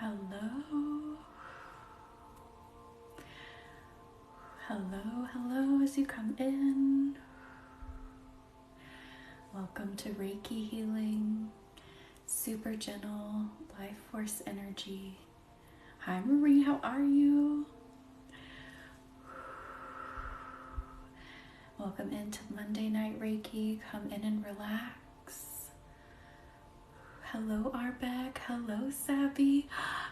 Hello. Hello, hello as you come in. Welcome to Reiki healing, super gentle life force energy. Hi Marie, how are you? Welcome into Monday Night Reiki. Come in and relax. Hello Arbeck. Hello Savvy.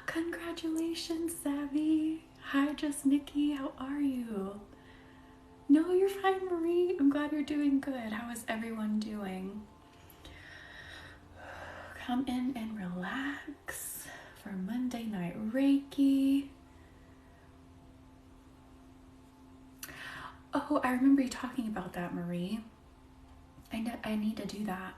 Congratulations Savvy. Hi just Nikki, how are you? No, you're fine Marie. I'm glad you're doing good. How is everyone doing? Come in and relax for Monday Night Reiki. Oh, I remember you talking about that, Marie. I need to do that.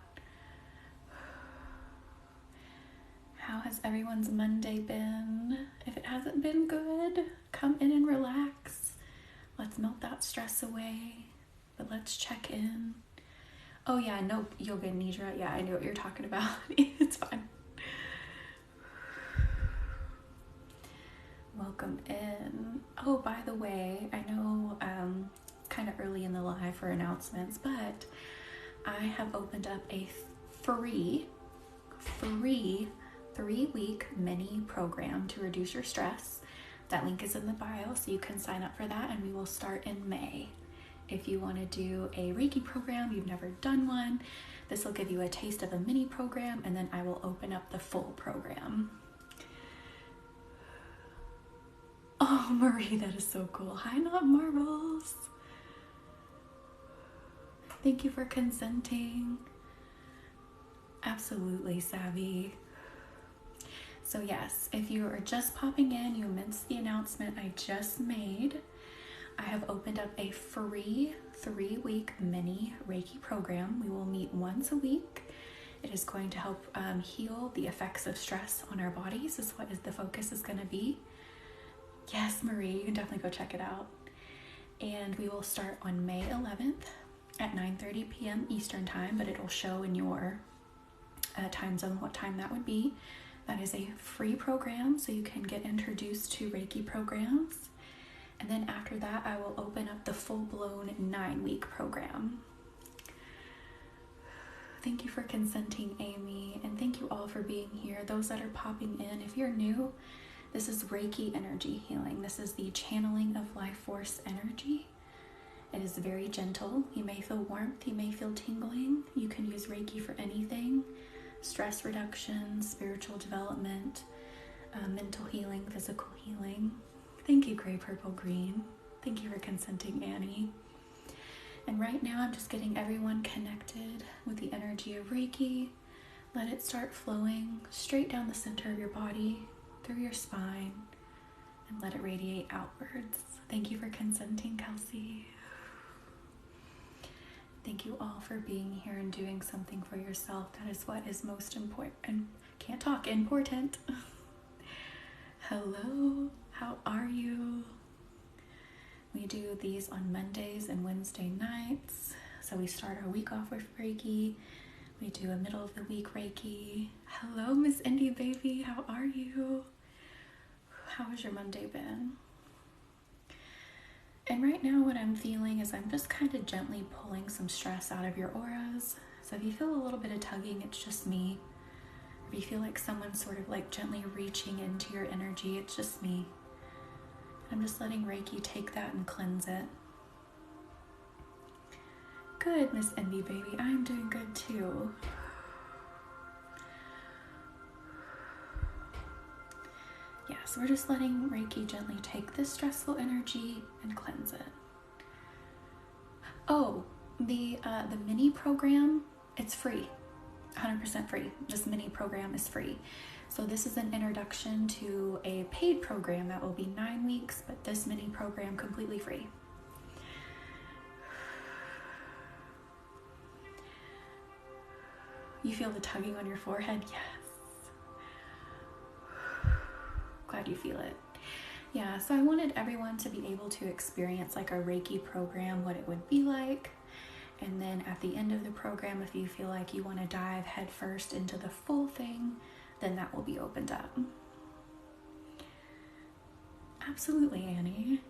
How has everyone's Monday been? If it hasn't been good, come in and relax. Let's melt that stress away, but let's check in. Oh yeah, no yoga nidra. Yeah, I know what you're talking about. It's fine. Welcome in. Oh, by the way, I know kind of early in the live for announcements, but I have opened up a free 3-week mini program to reduce your stress. That link is in the bio, so you can sign up for that, and we will start in May. If you want to do a Reiki program, you've never done one, this will give you a taste of a mini program, and then I will open up the full program. Oh, Marie, that is so cool. Hi, Not Marbles. Thank you for consenting. Absolutely, Savvy. So yes, if you are just popping in, you missed the announcement I just made. I have opened up a free 3-week mini Reiki program. We will meet once a week. It is going to help heal the effects of stress on our bodies, is what the focus is going to be. Yes, Marie, you can definitely go check it out. And we will start on May 11th at 9:30 p.m. Eastern time, but it'll show in your time zone what time that would be. That is a free program, so you can get introduced to Reiki programs. And then after that, I will open up the full-blown 9-week program. Thank you for consenting, Amy, and thank you all for being here. Those that are popping in, if you're new, this is Reiki energy healing. This is the channeling of life force energy. It is very gentle. You may feel warmth, you may feel tingling. You can use Reiki for anything. Stress reduction, spiritual development, mental healing, physical healing. Thank you, Gray, Purple, Green. Thank you for consenting, Annie. And right now I'm just getting everyone connected with the energy of Reiki. Let it start flowing straight down the center of your body, through your spine, and let it radiate outwards. Thank you for consenting, Kelsey. Thank you all for being here and doing something for yourself. That is what is most important. Can't talk, important. Hello, how are you? We do these on Mondays and Wednesday nights. So we start our week off with Reiki. We do a middle of the week Reiki. Hello, Miss Indy baby, how are you? How has your Monday been? And right now what I'm feeling is I'm just kind of gently pulling some stress out of your auras. So if you feel a little bit of tugging, it's just me. If you feel like someone's sort of like gently reaching into your energy, it's just me. I'm just letting Reiki take that and cleanse it. Good, Miss Envy baby, I'm doing good too. Yes, we're just letting Reiki gently take this stressful energy and cleanse it. Oh, the mini program, it's free, 100% free. This mini program is free. So this is an introduction to a paid program that will be 9 weeks, but this mini program completely free. You feel the tugging on your forehead? Yes. Glad you feel it. Yeah, so I wanted everyone to be able to experience like a Reiki program, what it would be like. And then at the end of the program, if you feel like you want to dive headfirst into the full thing, then that will be opened up. Absolutely, Annie.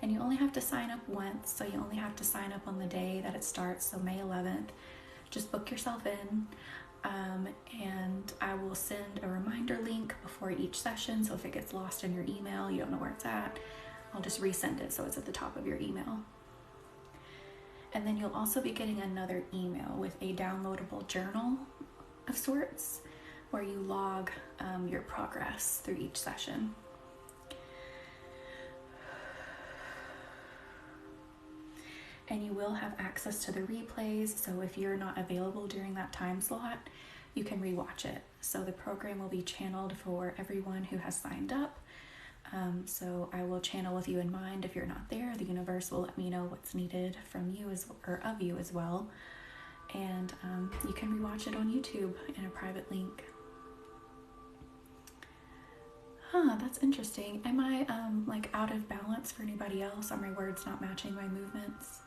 And you only have to sign up once, so you only have to sign up on the day that it starts, so May 11th. Just book yourself in, and I will send a reminder link before each session, so if it gets lost in your email, you don't know where it's at, I'll just resend it so it's at the top of your email. And then you'll also be getting another email with a downloadable journal of sorts where you log your progress through each session. And you will have access to the replays, so if you're not available during that time slot, you can rewatch it. So the program will be channeled for everyone who has signed up. So I will channel with you in mind. If you're not there, the universe will let me know what's needed from you or of you as well. And you can rewatch it on YouTube in a private link. That's interesting. Am I like out of balance for anybody else? Are my words not matching my movements?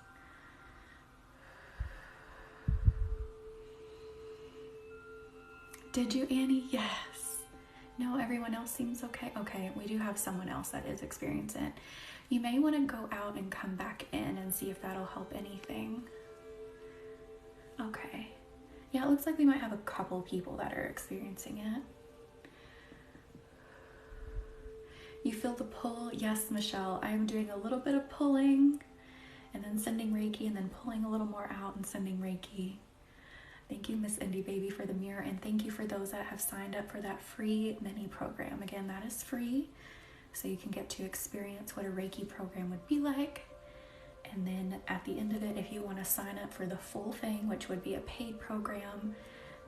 Did you, Annie? Yes. No, everyone else seems okay. Okay, we do have someone else that is experiencing it. You may want to go out and come back in and see if that'll help anything. Okay. Yeah, it looks like we might have a couple people that are experiencing it. You feel the pull? Yes, Michelle. I am doing a little bit of pulling and then sending Reiki and then pulling a little more out and sending Reiki. Thank you, Miss Indie Baby, for the mirror, and thank you for those that have signed up for that free mini program. Again, that is free, so you can get to experience what a Reiki program would be like. And then at the end of it, if you want to sign up for the full thing, which would be a paid program,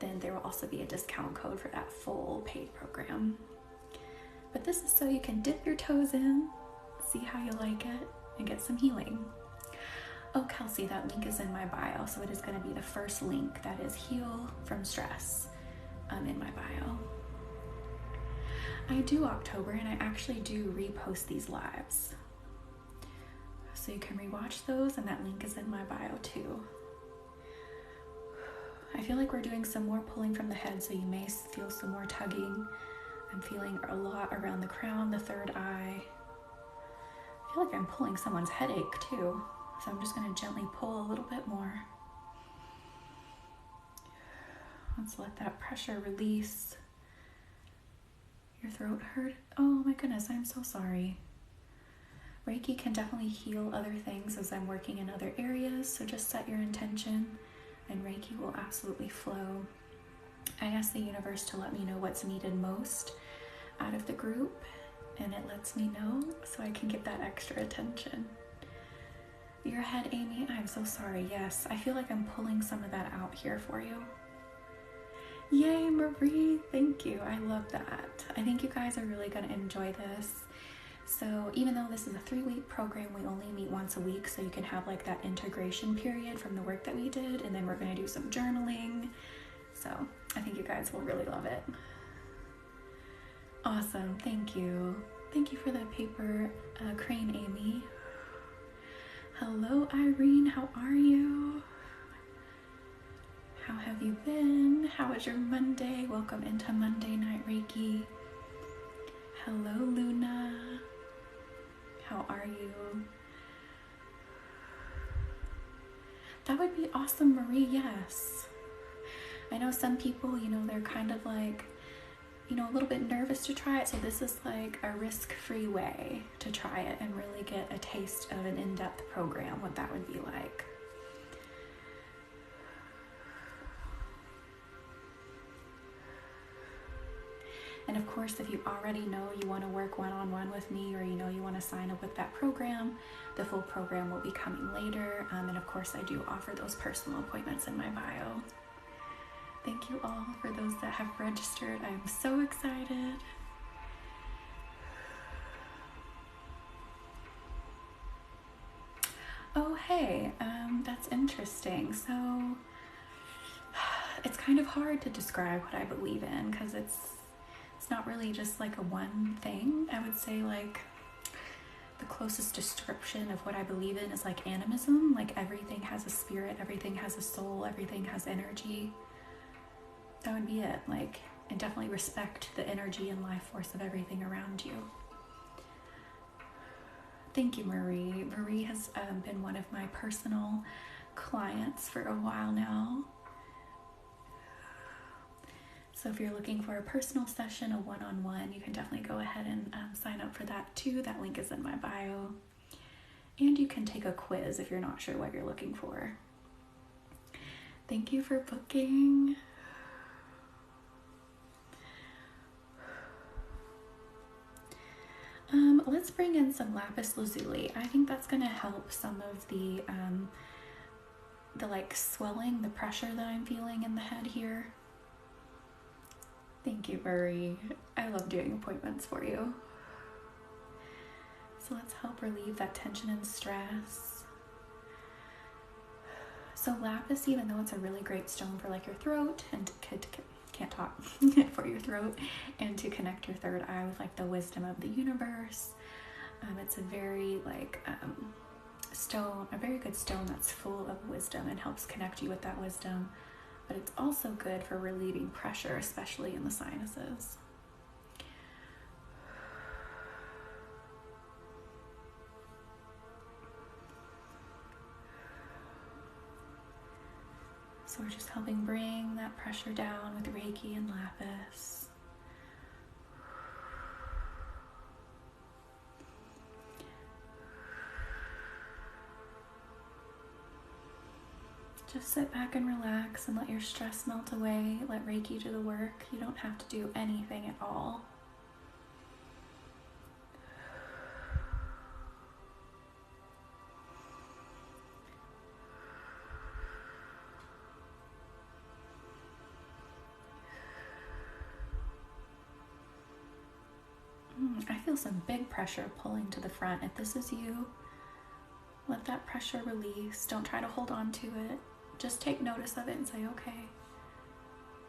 then there will also be a discount code for that full paid program. But this is so you can dip your toes in, see how you like it, and get some healing. Oh, Kelsey, that link is in my bio, so it is going to be the first link that is Heal from Stress in my bio. I do October, and I actually do repost these lives. So you can rewatch those, and that link is in my bio too. I feel like we're doing some more pulling from the head, so you may feel some more tugging. I'm feeling a lot around the crown, the third eye. I feel like I'm pulling someone's headache too. So I'm just going to gently pull a little bit more. Let's let that pressure release. Your throat hurt? Oh my goodness, I'm so sorry. Reiki can definitely heal other things as I'm working in other areas, so just set your intention and Reiki will absolutely flow. I ask the universe to let me know what's needed most out of the group, and it lets me know so I can get that extra attention. Your head, Amy, I'm so sorry. Yes, I feel like I'm pulling some of that out here for you. Yay, Marie, thank you. I love that. I think you guys are really going to enjoy this. So even though this is a 3-week program, we only meet once a week, so you can have like that integration period from the work that we did, and then we're going to do some journaling. So I think you guys will really love it. Awesome, thank you. Thank you for the paper crane, Amy. Hello, Irene, how are you? How have you been? How was your Monday? Welcome into Monday Night Reiki. Hello, Luna. How are you? That would be awesome, Marie, yes. I know some people, they're kind of like, a little bit nervous to try it, so this is like a risk-free way to try it and really get a taste of an in-depth program, what that would be like. And of course, if you already know you want to work one-on-one with me, or you want to sign up with that program, the full program will be coming later. And of course, I do offer those personal appointments in my bio. Thank you all for those that have registered. I'm so excited. Oh, hey, that's interesting. So it's kind of hard to describe what I believe in because it's not really just like a one thing. I would say like the closest description of what I believe in is like animism. Like everything has a spirit, everything has a soul, everything has energy. That would be it. Like and definitely respect the energy and life force of everything around you. Thank you, Marie. Marie has been one of my personal clients for a while now. So if you're looking for a personal session, a one-on-one, you can definitely go ahead and sign up for that too. That link is in my bio. And you can take a quiz if you're not sure what you're looking for. Thank you for booking. Let's bring in some lapis lazuli. I think that's going to help some of the like swelling, the pressure that I'm feeling in the head here. Thank you, Marie. I love doing appointments for you. So let's help relieve that tension and stress. So lapis, even though it's a really great stone for like your throat and can't talk for your throat and to connect your third eye with like the wisdom of the universe. It's a very like stone, a very good stone that's full of wisdom and helps connect you with that wisdom. But it's also good for relieving pressure, especially in the sinuses. So we're just helping bring that pressure down with Reiki and lapis. Just sit back and relax and let your stress melt away. Let Reiki do the work. You don't have to do anything at all. I feel some big pressure pulling to the front. If this is you, let that pressure release. Don't try to hold on to it. Just take notice of it and say, okay,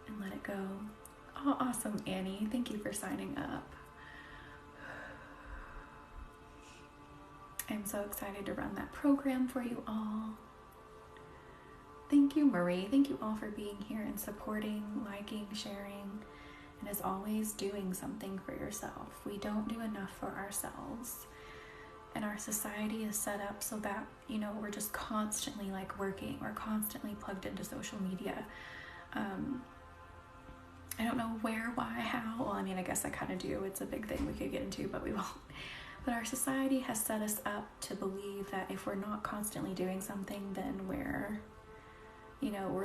and let it go. Oh, awesome, Annie. Thank you for signing up. I'm so excited to run that program for you all. Thank you, Marie. Thank you all for being here and supporting, liking, sharing, and as always, doing something for yourself. We don't do enough for ourselves. And our society is set up so that, you know, we're just constantly like working. We're constantly plugged into social media. I don't know where, why, how. Well, I mean, I guess I kind of do. It's a big thing we could get into, but we won't. But our society has set us up to believe that if we're not constantly doing something, then we're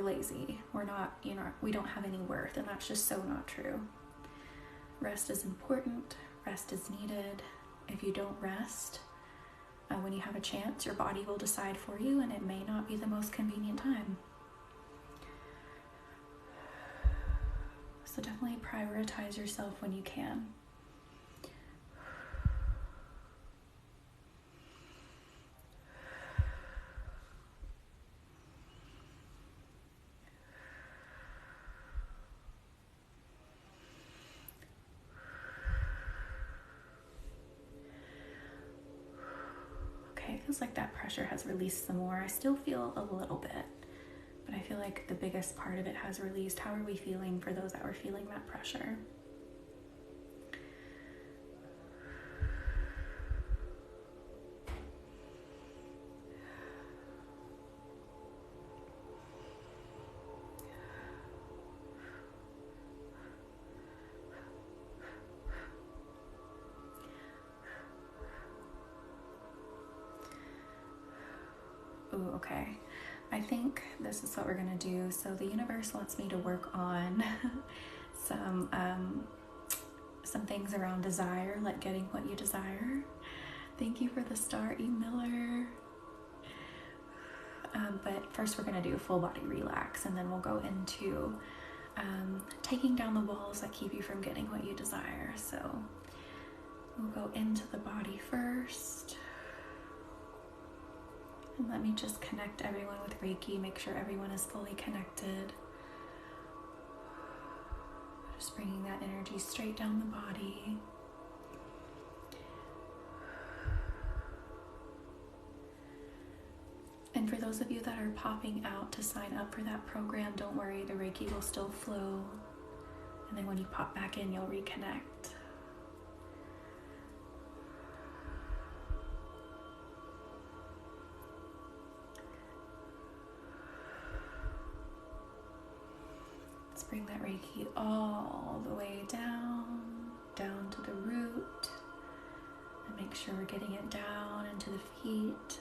lazy. We're not, we don't have any worth. And that's just so not true. Rest is important. Rest is needed. If you don't rest, when you have a chance, your body will decide for you, and it may not be the most convenient time. So definitely prioritize yourself when you can. It feels like that pressure has released some more. I still feel a little bit, but I feel like the biggest part of it has released. How are we feeling for those that were feeling that pressure? Ooh, okay. I think this is what we're gonna do. So the universe wants me to work on some things around desire, like getting what you desire. Thank you for the star, E. Miller. But first we're gonna do a full body relax, and then we'll go into taking down the walls that keep you from getting what you desire. So we'll go into the body first. And let me just connect everyone with Reiki, make sure everyone is fully connected. Just bringing that energy straight down the body. And for those of you that are popping out to sign up for that program, don't worry, the Reiki will still flow And then when you pop back in, you'll reconnect. Let's bring that Reiki all the way down to the root. And make sure we're getting it down into the feet.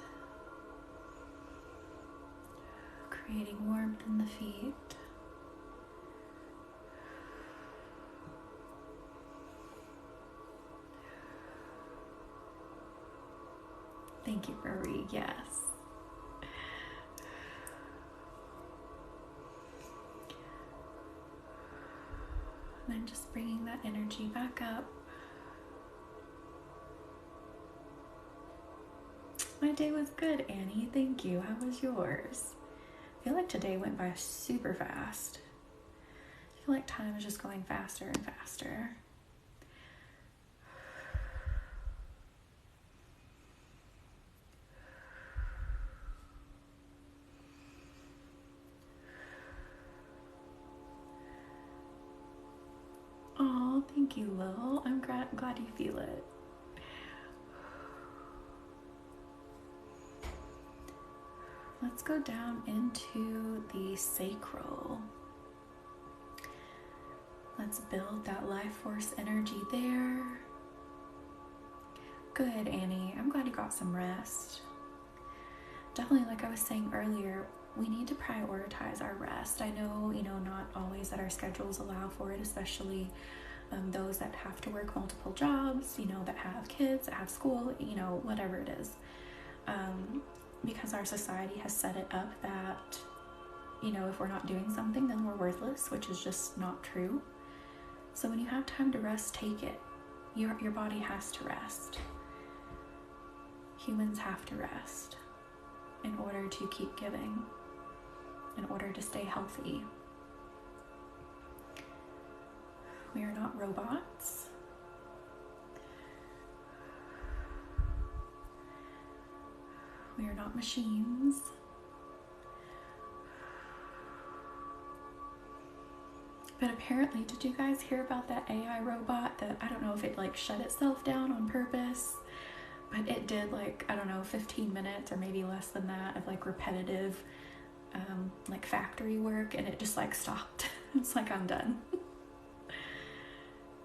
Creating warmth in the feet. Thank you, Marie. Yes. And then just bringing that energy back up. My day was good, Annie. Thank you. How was yours? I feel like today went by super fast. I feel like time is just going faster and faster. Oh, thank you, Lil. I'm glad you feel it. Let's go down into the sacral. Let's build that life force energy there. Good, Annie. I'm glad you got some rest. Definitely, like I was saying earlier, we need to prioritize our rest. I know, not always that our schedules allow for it, especially those that have to work multiple jobs, that have kids, that have school, whatever it is. Because our society has set it up that, if we're not doing something, then we're worthless, which is just not true. So when you have time to rest, take it. Your body has to rest. Humans have to rest in order to keep giving, in order to stay healthy. We are not robots. We are not machines. But apparently, did you guys hear about that AI robot that, I don't know if it shut itself down on purpose, but it did 15 minutes or maybe less than that of repetitive factory work, and it just stopped. It's I'm done.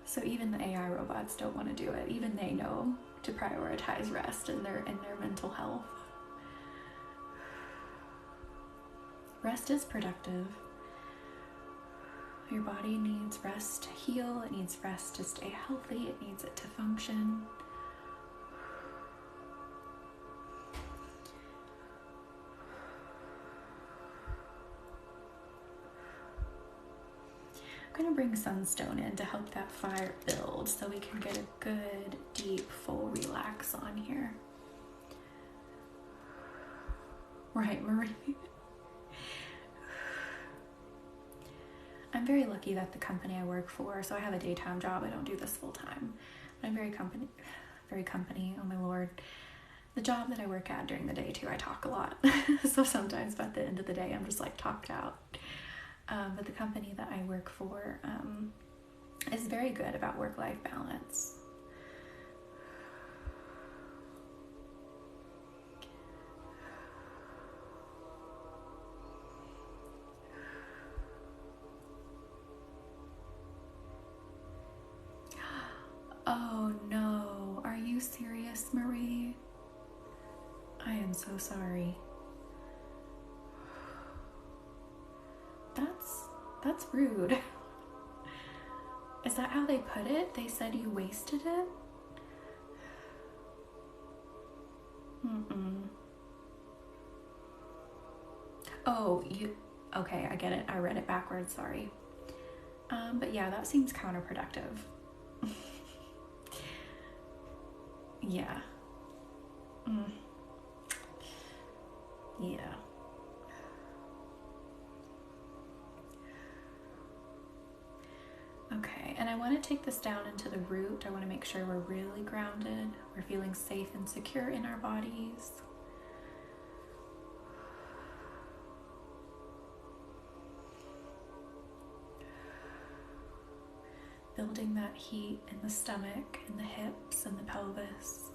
So even the AI robots don't want to do it. Even they know to prioritize rest in their mental health. Rest is productive. Your body needs rest to heal. It needs rest to stay healthy. It needs it to function. I'm going to bring sunstone in to help that fire build so we can get a good, deep, full relax on here. Right, Marie? I'm very lucky that the company I work for, so I have a daytime job. I don't do this full time. But I'm very company, oh my Lord. The job that I work at during the day too, I talk a lot. So sometimes by the end of the day, I'm just talked out. But the company that I work for is very good about work-life balance. Oh no, are you serious, Marie? I am so sorry. That's rude. Is that how they put it? They said you wasted it? Oh, okay, I get it. I read it backwards, sorry. But yeah, that seems counterproductive. Yeah. Yeah. Okay, and I want to take this down into the root. I want to make sure we're really grounded. We're feeling safe and secure in our bodies. building that heat in the stomach and the hips and the pelvis.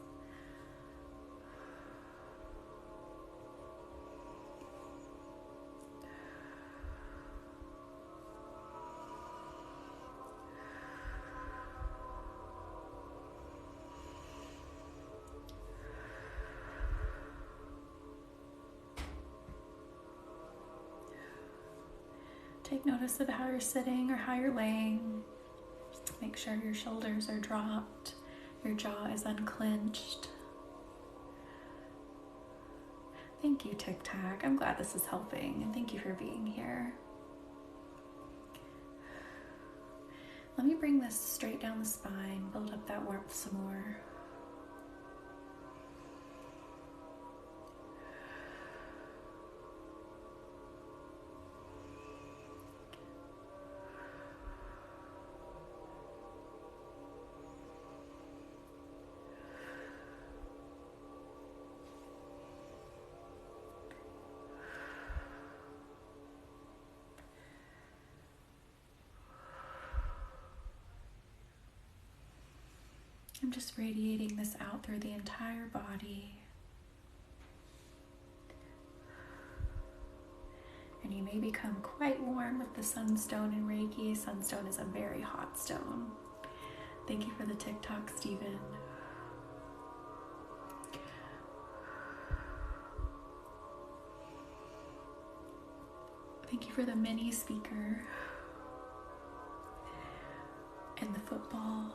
Take notice of how you're sitting or how you're laying. Make sure your shoulders are dropped, your jaw is unclenched. Thank you, Tic Tac. I'm glad this is helping, and thank you for being here. Let me bring this straight down the spine, build up that warmth some more. I'm just radiating this out through the entire body. And you may become quite warm with the sunstone in Reiki. Sunstone is a very hot stone. Thank you for the TikTok, Stephen. Thank you for the mini speaker and the football.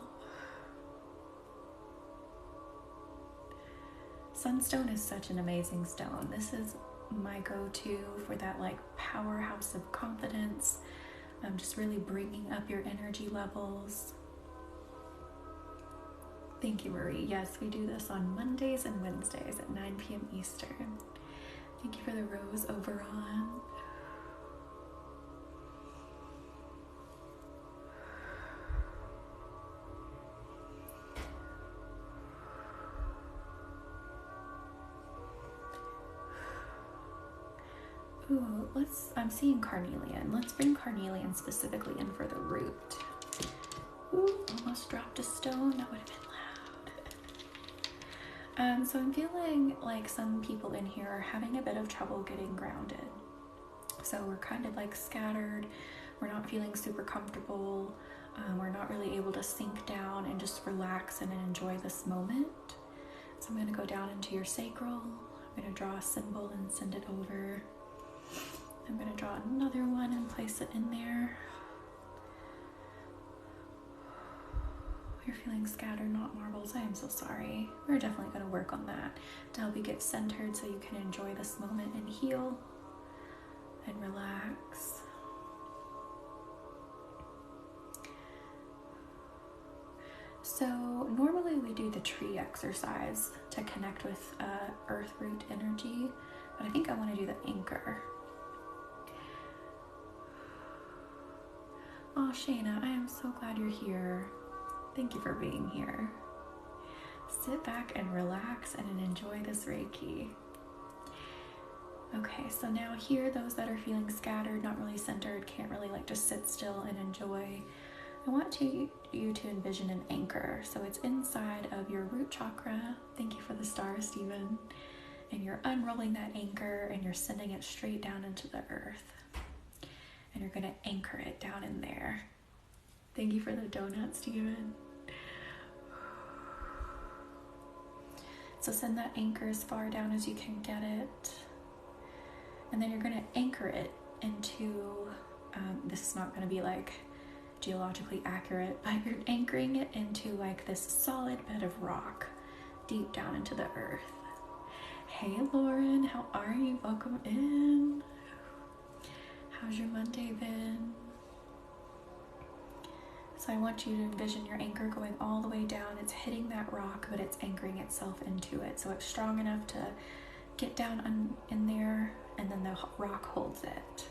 Sunstone is such an amazing stone. This is my go-to for that like powerhouse of confidence. Just really bringing up your energy levels. Thank you, Marie. Yes, we do this on Mondays and Wednesdays at 9 p.m. Eastern. Thank you for the rose Oberon. Ooh, I'm seeing carnelian. Let's bring carnelian specifically in for the root. Ooh, almost dropped a stone. That would have been loud. So I'm feeling like some people in here are having a bit of trouble getting grounded. So we're kind of like scattered. We're not feeling super comfortable. We're not really able to sink down and just relax and enjoy this moment. So I'm going to go down into your sacral. I'm going to draw a symbol and send it over. I'm going to draw another one and place it in there. You're feeling scattered, not marbles. I am so sorry. We're definitely going to work on that to help you get centered so you can enjoy this moment and heal and relax. So normally we do the tree exercise to connect with earth root energy, but I think I want to do the anchor. Oh, Shayna, I am so glad you're here. Thank you for being here. Sit back and relax and enjoy this Reiki. Okay, so now here, those that are feeling scattered, not really centered, can't really like just sit still and enjoy, I want you to envision an anchor. So it's inside of your root chakra. Thank you for the star, Stephen. And you're unrolling that anchor and you're sending it straight down into the earth. And you're going to anchor it down in there. Thank you for the donut, Stephen. So send that anchor as far down as you can get it. And then you're going to anchor it into, this is not going to be like geologically accurate, but you're anchoring it into like this solid bed of rock deep down into the earth. Hey Lauren, how are you? Welcome in. How's your Monday been? So I want you to envision your anchor going all the way down. It's hitting that rock, but it's anchoring itself into it. So it's strong enough to get down in there, and then the rock holds it.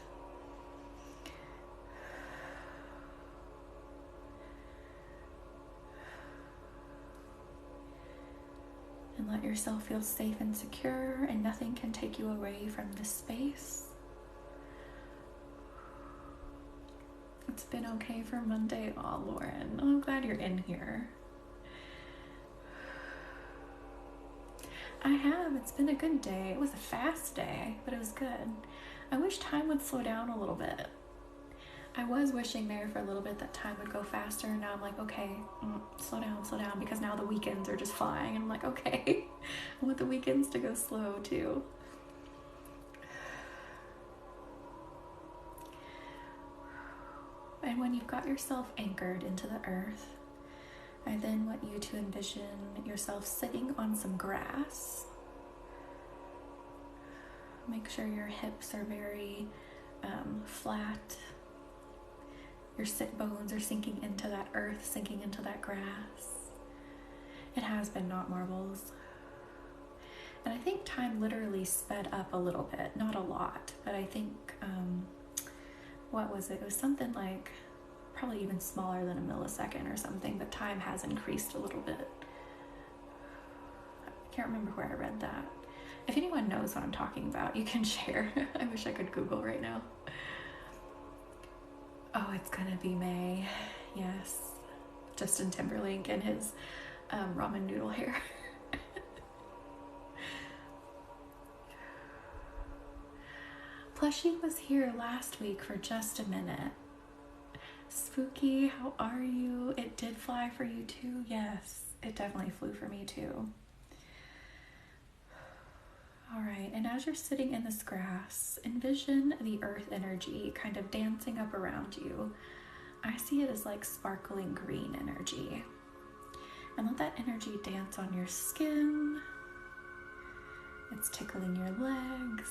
And let yourself feel safe and secure, and nothing can take you away from this space. It's been okay for Monday. Oh, Lauren, I'm glad you're in here. I have. It's been a good day. It was a fast day, but it was good. I wish time would slow down a little bit. I was wishing there for a little bit that time would go faster, and now I'm like, okay, slow down, because now the weekends are just flying, and I'm like, okay, I want the weekends to go slow too. And when you've got yourself anchored into the earth, I then want you to envision yourself sitting on some grass. Make sure your hips are very flat. Your sit bones are sinking into that earth, sinking into that grass. It has been, not marbles. And I think time literally sped up a little bit, not a lot, but I think, what was it? It was something like probably even smaller than a millisecond or something, but time has increased a little bit. I can't remember where I read that. If anyone knows what I'm talking about, you can share. I wish I could Google right now. Oh, it's gonna be May. Yes. Justin Timberlake and his ramen noodle hair. Plushie was here last week for just a minute. Spooky, how are you? It did fly for you too? Yes, it definitely flew for me too. All right, and as you're sitting in this grass, envision the earth energy kind of dancing up around you. I see it as like sparkling green energy. And let that energy dance on your skin. It's tickling your legs.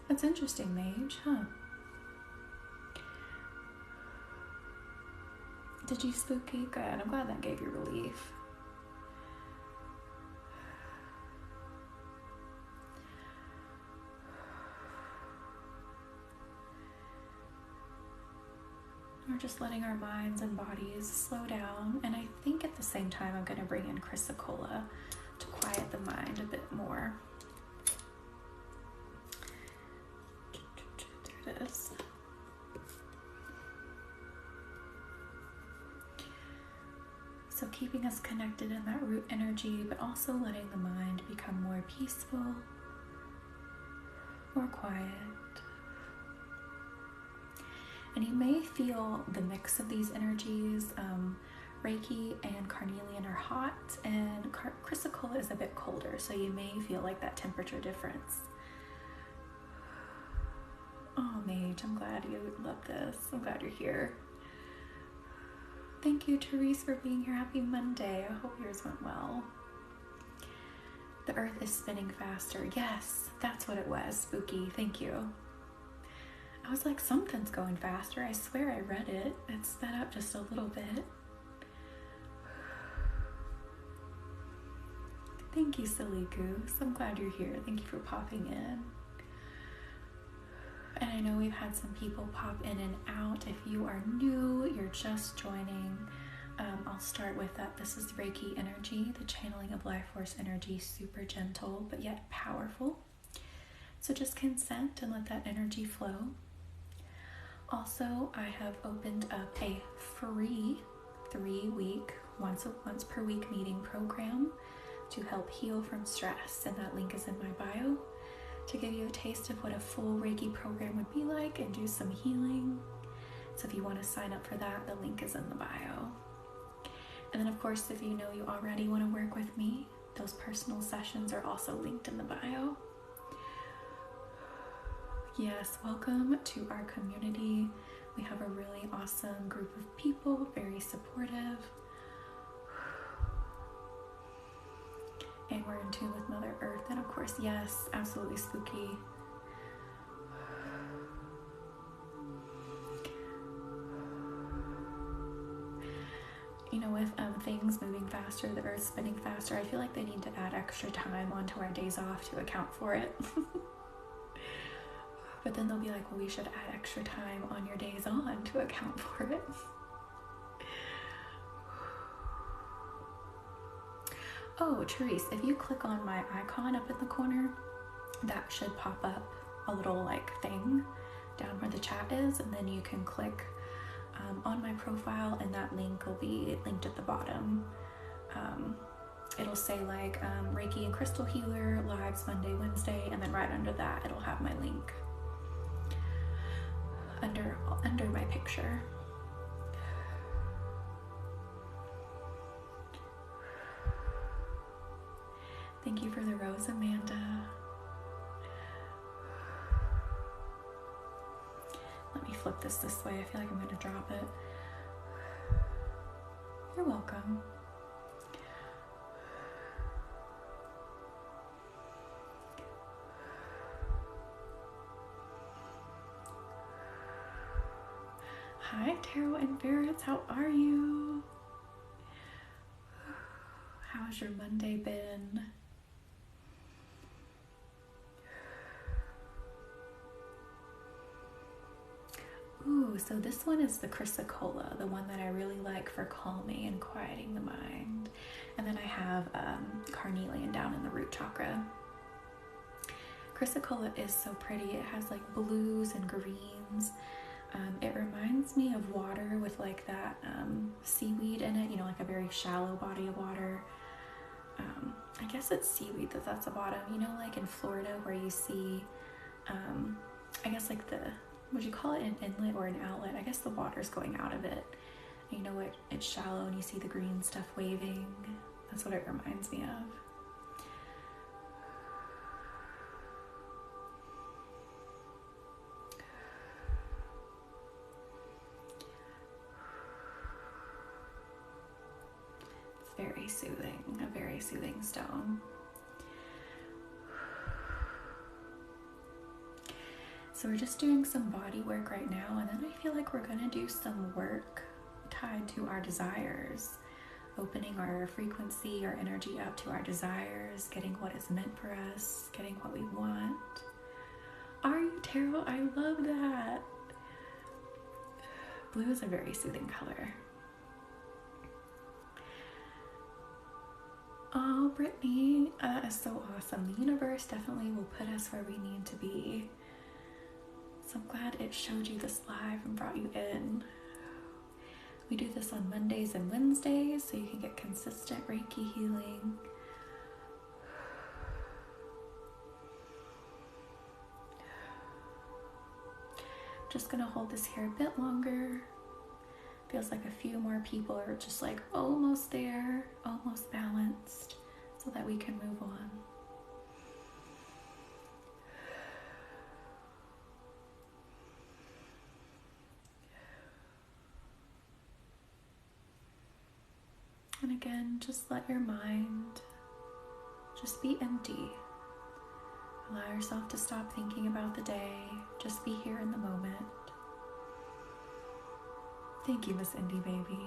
That's interesting, Mage, huh? Did you spooky? Good. I'm glad that gave you relief. We're just letting our minds and bodies slow down. And I think at the same time, I'm going to bring in Chrysocolla to quiet the mind a bit more. There it is. So keeping us connected in that root energy, but also letting the mind become more peaceful, more quiet. And you may feel the mix of these energies. Reiki and carnelian are hot, and Chrysocolla is a bit colder, so you may feel like that temperature difference. Oh, Mage, I'm glad you love this. I'm glad you're here. Thank you, Therese, for being here. Happy Monday. I hope yours went well. The earth is spinning faster. Yes, that's what it was, Spooky. Thank you. I was like, something's going faster. I swear I read it. It sped up just a little bit. Thank you, Silly Goose. I'm glad you're here. Thank you for popping in. And I know we've had some people pop in and out. If you are new, you're just joining, I'll start with that. This is Reiki energy, the channeling of life force energy, super gentle, but yet powerful. So just consent and let that energy flow. Also, I have opened up a free 3-week, once per week meeting program to help heal from stress. And that link is in my bio, to give you a taste of what a full Reiki program would be like and do some healing. So if you want to sign up for that, the link is in the bio. And then of course, if you know you already want to work with me, those personal sessions are also linked in the bio. Yes, welcome to our community. We have a really awesome group of people, very supportive. And we're in tune with Mother Earth. And of course, yes, absolutely spooky. You know, with things moving faster, the Earth spinning faster, I feel like they need to add extra time onto our days off to account for it. But then they'll be like, well, we should add extra time on your days on to account for it. Oh, Therese, if you click on my icon up in the corner, that should pop up a little like thing down where the chat is, and then you can click on my profile, and that link will be linked at the bottom. It'll say like Reiki and Crystal Healer lives Monday, Wednesday, and then right under that it'll have my link under my picture. Thank you for the rose, Amanda. Let me flip this way. I feel like I'm going to drop it. You're welcome. Hi, Tarot and Ferrets. How are you? How's your Monday been? Ooh, so this one is the Chrysocolla, the one that I really like for calming and quieting the mind. And then I have carnelian down in the root chakra. Chrysocolla is so pretty. It has like blues and greens. It reminds me of water with like that seaweed in it, you know, like a very shallow body of water. I guess it's seaweed that's the bottom, you know, like in Florida where you see, I guess like would you call it an inlet or an outlet? I guess the water's going out of it. And you know what? It's shallow and you see the green stuff waving. That's what it reminds me of. Very soothing, a very soothing stone. So we're just doing some body work right now, and then I feel like we're gonna do some work tied to our desires, opening our frequency, our energy up to our desires, getting what is meant for us, getting what we want. Are you, Tarot? I love that. Blue is a very soothing color. Oh, Brittany, that is so awesome. The universe definitely will put us where we need to be. So I'm glad it showed you this live and brought you in. We do this on Mondays and Wednesdays so you can get consistent Reiki healing. Just gonna hold this here a bit longer. Feels like a few more people are just like almost there, almost balanced, so that we can move on. And again, just let your mind just be empty. Allow yourself to stop thinking about the day. Just be here in the moment. Thank you, Miss Indy Baby.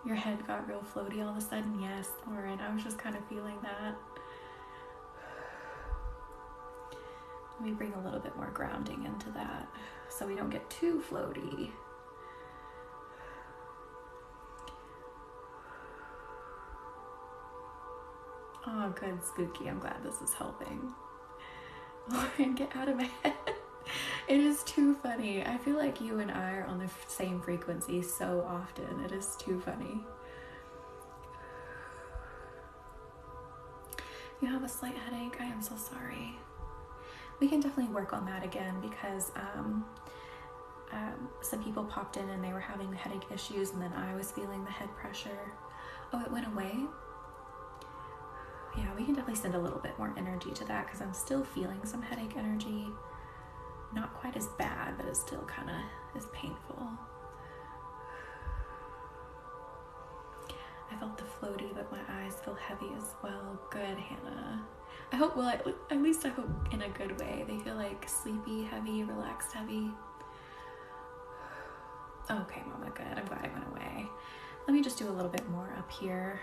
Your head got real floaty all of a sudden. Yes, Lauren, I was just kind of feeling that. Let me bring a little bit more grounding into that so we don't get too floaty. Oh, good, spooky. I'm glad this is helping. Lauren, get out of my head. It is too funny. I feel like you and I are on the same frequency so often. It is too funny. You have a slight headache? I am so sorry. We can definitely work on that again because some people popped in and they were having headache issues, and then I was feeling the head pressure. Oh, it went away? Yeah, we can definitely send a little bit more energy to that because I'm still feeling some headache energy. Not quite as bad, but it still kind of is painful. I felt the floaty, but my eyes feel heavy as well. Good, Hannah. I hope, well, at least I hope in a good way. They feel like sleepy, heavy, relaxed, heavy. Okay, Mama, good. I'm glad it went away. Let me just do a little bit more up here.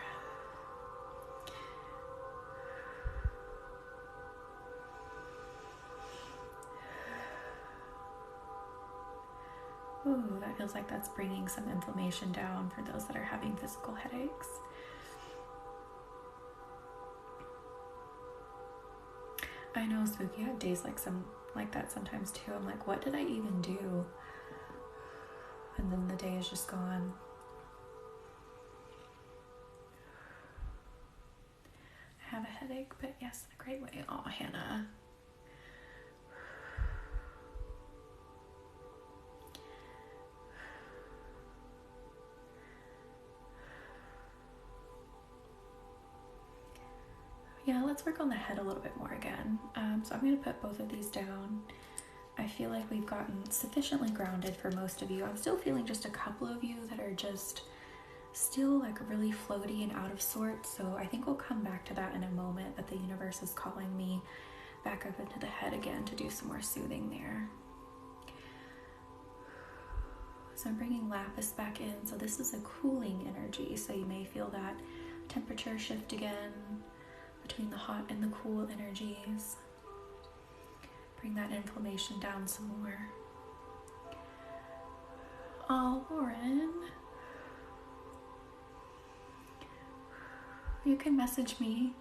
Ooh, that feels like that's bringing some inflammation down for those that are having physical headaches. I know, Spooky. I have days like that sometimes too. I'm like, what did I even do? And then the day is just gone. I have a headache, but yes, in a great way. Oh, Hannah. Yeah, let's work on the head a little bit more again. So I'm going to put both of these down. I feel like we've gotten sufficiently grounded for most of you. I'm still feeling just a couple of you that are just still like really floaty and out of sorts. So I think we'll come back to that in a moment, but the universe is calling me back up into the head again to do some more soothing there. So I'm bringing lapis back in. So this is a cooling energy. So you may feel that temperature shift again between the hot and the cool energies. Bring that inflammation down some more. Oh, Lauren. You can message me.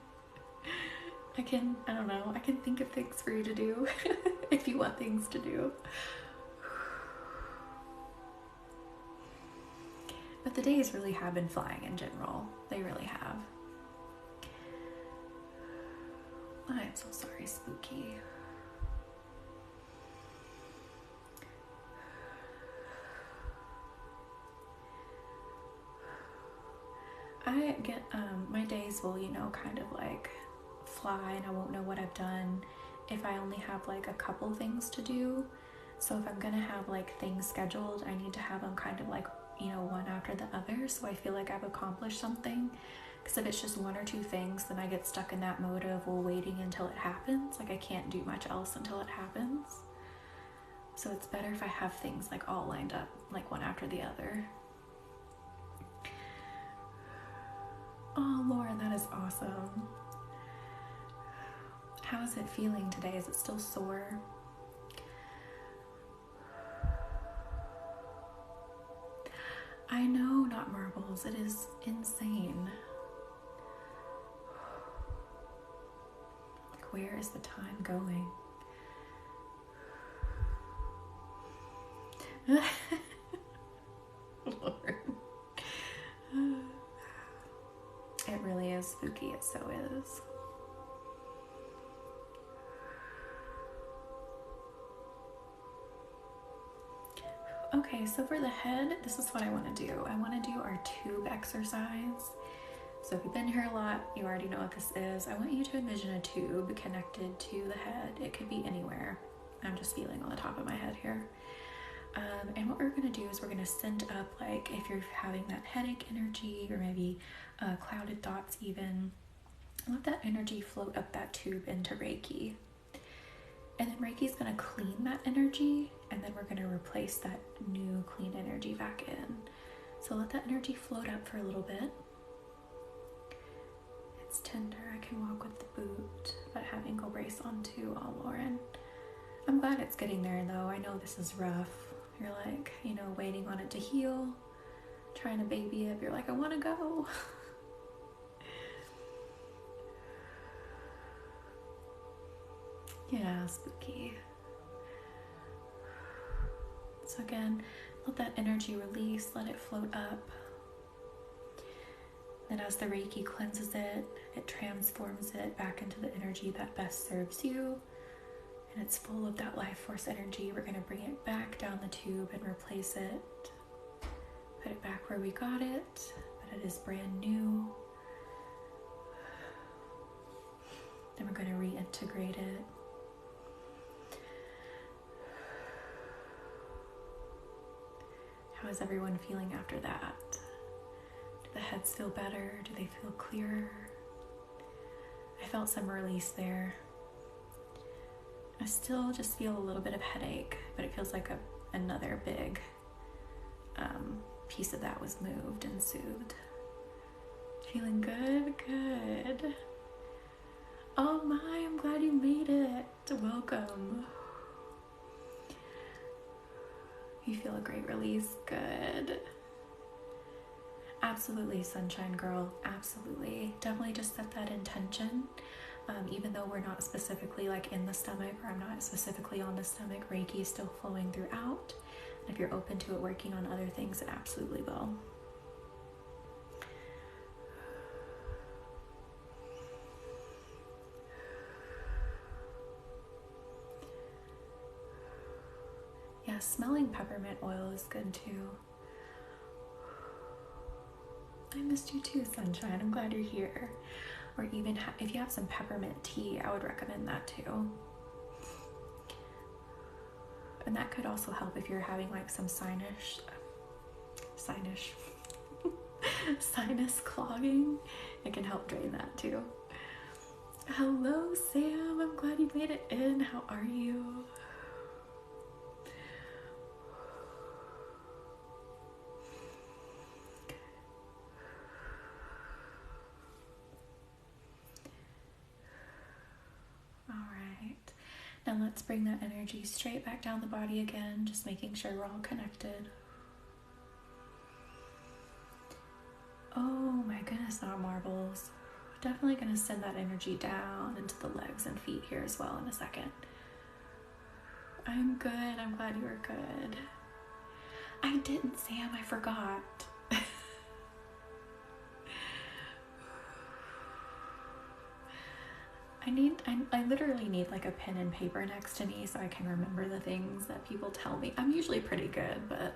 I can think of things for you to do if you want things to do. But the days really have been flying in general. They really have. I am so sorry, Spooky. I get, my days will, kind of like fly and I won't know what I've done if I only have like a couple things to do. So if I'm gonna have like things scheduled, I need to have them kind of like, one after the other. So I feel like I've accomplished something. Because if it's just one or two things, then I get stuck in that mode of, well, waiting until it happens. Like I can't do much else until it happens. So it's better if I have things like all lined up, like one after the other. Oh, Lauren, that is awesome. How is it feeling today? Is it still sore? I know, not marbles. It is insane. Like, where is the time going? Lord. It really is spooky. It so is. Okay, so for the head, this is what I want to do. I want to do our tube exercise. So if you've been here a lot, you already know what this is. I want you to envision a tube connected to the head. It could be anywhere. I'm just feeling on the top of my head here. And what we're going to do is we're going to send up, like, if you're having that headache energy or maybe clouded thoughts even, let that energy float up that tube into Reiki. And then Reiki is going to clean that energy, and then we're going to replace that new clean energy back in. So let that energy float up for a little bit. It's tender. I can walk with the boot, but have ankle brace on too. Oh, Lauren. I'm glad it's getting there though. I know this is rough. You're like, waiting on it to heal, trying to baby it. You're like, I want to go. Yeah, spooky. So again, let that energy release, let it float up. Then as the Reiki cleanses it, it transforms it back into the energy that best serves you. And it's full of that life force energy. We're going to bring it back down the tube and replace it. Put it back where we got it, but it is brand new. Then we're going to reintegrate it. How is everyone feeling after that? Do the heads feel better? Do they feel clearer? I felt some release there. I still just feel a little bit of headache, but it feels like another big piece of that was moved and soothed. Feeling good? Good. Oh my, I'm glad you made it. Welcome. You feel a great release. Good. Absolutely, sunshine girl. Absolutely. Definitely just set that intention. Even though we're not specifically like in the stomach, or I'm not specifically on the stomach, Reiki is still flowing throughout. And if you're open to it working on other things, it absolutely will. Yeah, smelling peppermint oil is good too. I missed you too, Sunshine. I'm glad you're here. Or even if you have some peppermint tea, I would recommend that too. And that could also help if you're having like some sinus clogging. It can help drain that too. Hello, Sam. I'm glad you made it in. How are you? And let's bring that energy straight back down the body again, just making sure we're all connected. Oh my goodness, not marbles. Definitely going to send that energy down into the legs and feet here as well in a second. I'm good. I'm glad you were good. I didn't, Sam. I forgot. I literally need like a pen and paper next to me so I can remember the things that people tell me. I'm usually pretty good, but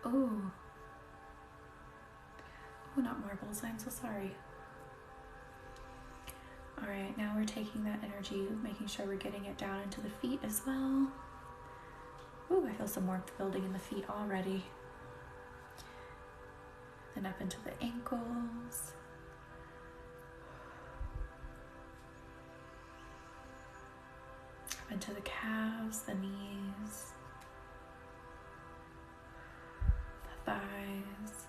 oh, not marbles. I'm so sorry. All right, now we're taking that energy, making sure we're getting it down into the feet as well. Ooh, I feel some warmth building in the feet already. Then up into the ankles. Up into the calves, the knees, the thighs,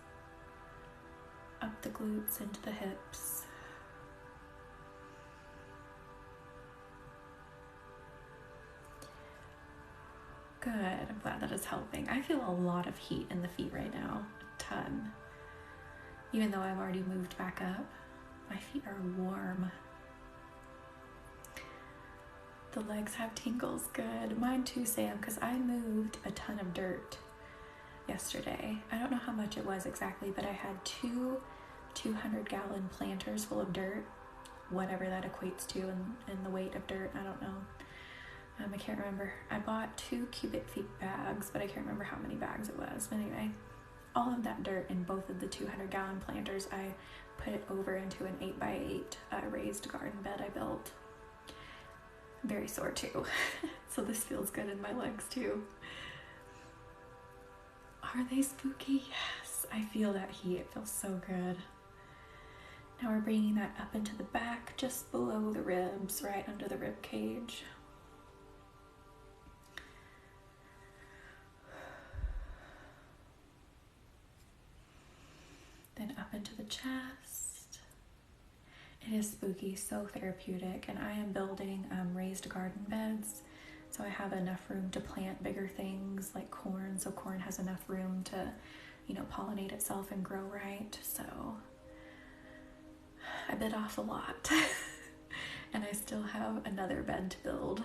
up the glutes into the hips. Good, I'm glad that is helping. I feel a lot of heat in the feet right now, a ton. Even though I've already moved back up, my feet are warm. The legs have tingles, good. Mine too, Sam, because I moved a ton of dirt yesterday. I don't know how much it was exactly, but I had two 200-gallon planters full of dirt, whatever that equates to in the weight of dirt, I don't know. I can't remember. I bought 2 cubic feet bags, but I can't remember how many bags it was. But anyway, all of that dirt in both of the 200-gallon planters, I put it over into an 8x8 raised garden bed I built. I'm very sore too, so this feels good in my legs too. Are they spooky? Yes, I feel that heat. It feels so good. Now we're bringing that up into the back, just below the ribs, right under the rib cage. Then up into the chest. It is spooky, so therapeutic, and I am building raised garden beds, so I have enough room to plant bigger things like corn, so corn has enough room to, pollinate itself and grow right. So I bit off a lot, and I still have another bed to build.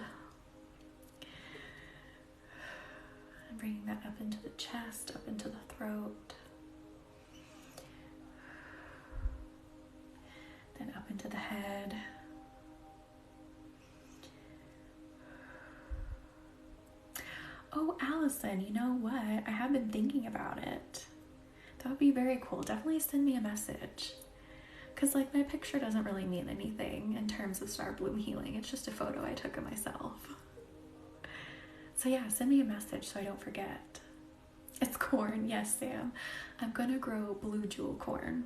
I'm bringing that up into the chest, up into the throat. Then up into the head. Oh, Allison, you know what? I have been thinking about it. That would be very cool. Definitely send me a message. Because, my picture doesn't really mean anything in terms of star bloom healing. It's just a photo I took of myself. So yeah, send me a message so I don't forget. It's corn. Yes, Sam. I'm gonna grow blue jewel corn.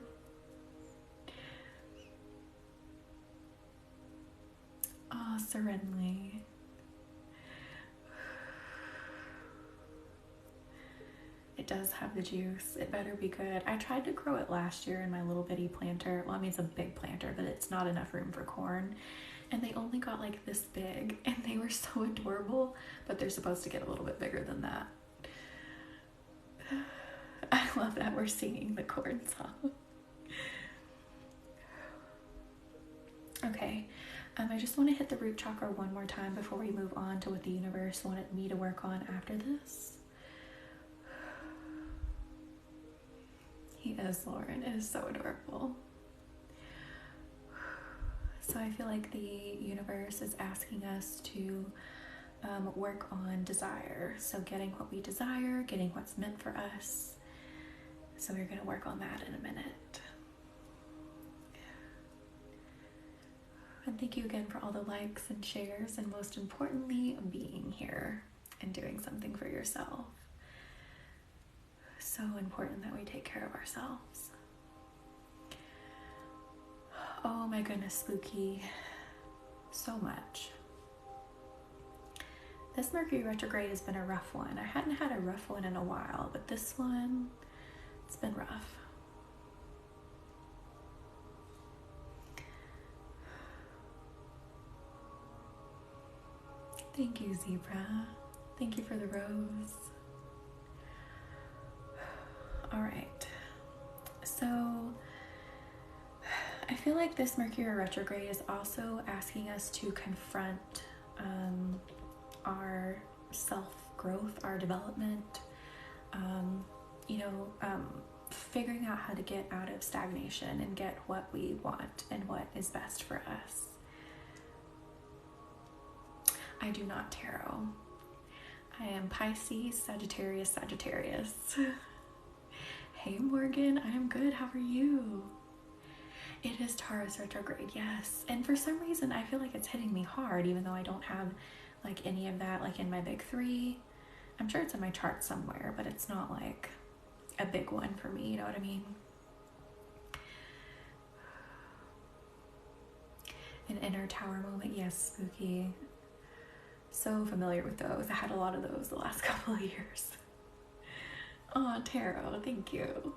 Oh, serenely. It does have the juice. It better be good. I tried to grow it last year in my little bitty planter. Well, I mean, it's a big planter, but it's not enough room for corn. And they only got this big, and they were so adorable, but they're supposed to get a little bit bigger than that. I love that we're singing the chord song. Okay, I just want to hit the root chakra one more time before we move on to what the universe wanted me to work on after this. He is, Lauren. It is so adorable. So I feel like the universe is asking us to work on desire. So getting what we desire, getting what's meant for us. So we're going to work on that in a minute. And thank you again for all the likes and shares, and most importantly, being here and doing something for yourself. So important that we take care of ourselves. Oh my goodness, spooky. So much. This Mercury retrograde has been a rough one. I hadn't had a rough one in a while, but this one, it's been rough. Thank you, Zebra. Thank you for the rose. All right. So I feel like this Mercury retrograde is also asking us to confront our self-growth, our development, figuring out how to get out of stagnation and get what we want and what is best for us. I do not tarot. I am Pisces, Sagittarius. Hey Morgan, I am good. How are you? It is Taurus retrograde, yes. And for some reason, I feel like it's hitting me hard, even though I don't have like any of that like in my big three. I'm sure it's in my chart somewhere, but it's not like a big one for me, you know what I mean? An inner tower moment, yes, spooky. So familiar with those. I had a lot of those the last couple of years. Oh, tarot, thank you.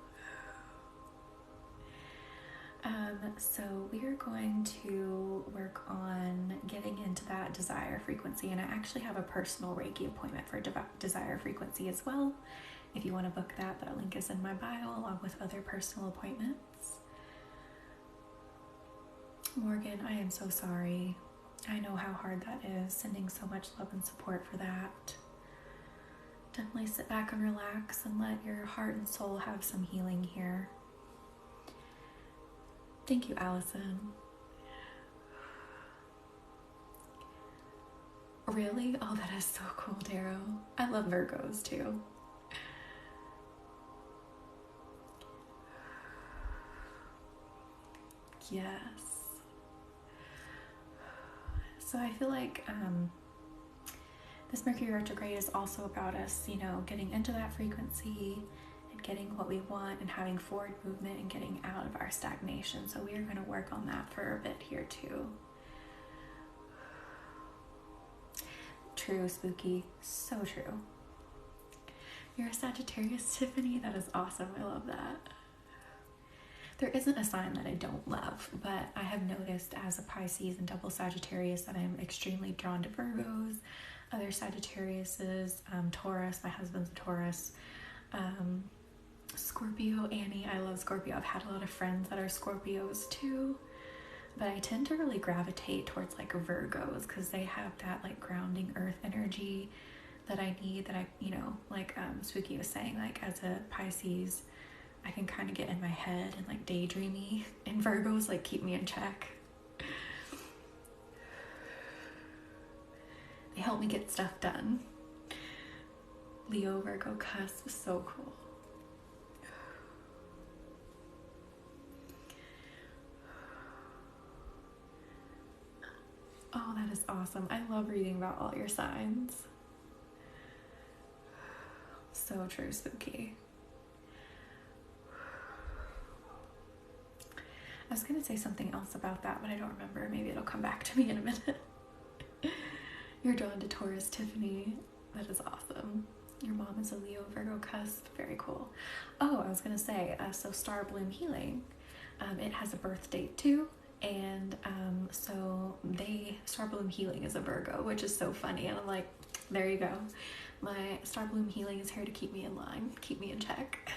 So we are going to work on getting into that desire frequency, and I actually have a personal Reiki appointment for desire frequency as well. If you want to book that, that link is in my bio along with other personal appointments. Morgan, I am so sorry. I know how hard that is, sending so much love and support for that. Definitely sit back and relax and let your heart and soul have some healing here. Thank you, Allison. Really? Oh, that is so cool, Darrow. I love Virgos too. Yes. So I feel like this Mercury retrograde is also about us, getting into that frequency and getting what we want and having forward movement and getting out of our stagnation. So we are going to work on that for a bit here too. True, spooky. So true. You're a Sagittarius, Tiffany. That is awesome. I love that. There isn't a sign that I don't love, but I have noticed as a Pisces and double Sagittarius that I'm extremely drawn to Virgos, other Sagittariuses, Taurus, my husband's a Taurus, Scorpio, Annie, I love Scorpio. I've had a lot of friends that are Scorpios too, but I tend to really gravitate towards like Virgos because they have that like grounding earth energy that I need, that I, like Spooky was saying, like as a Pisces, I can kind of get in my head and like daydreamy, and Virgos like keep me in check. They help me get stuff done. Leo Virgo cusp is so cool. Oh, that is awesome. I love reading about all your signs. So true, Spooky. I was going to say something else about that, but I don't remember. Maybe it'll come back to me in a minute. You're drawn to Taurus, Tiffany. That is awesome. Your mom is a Leo Virgo cusp. Very cool. Oh, I was going to say, so Star Bloom Healing, it has a birth date too. And so Star Bloom Healing is a Virgo, which is so funny. And I'm like, there you go. My Star Bloom Healing is here to keep me in line, keep me in check.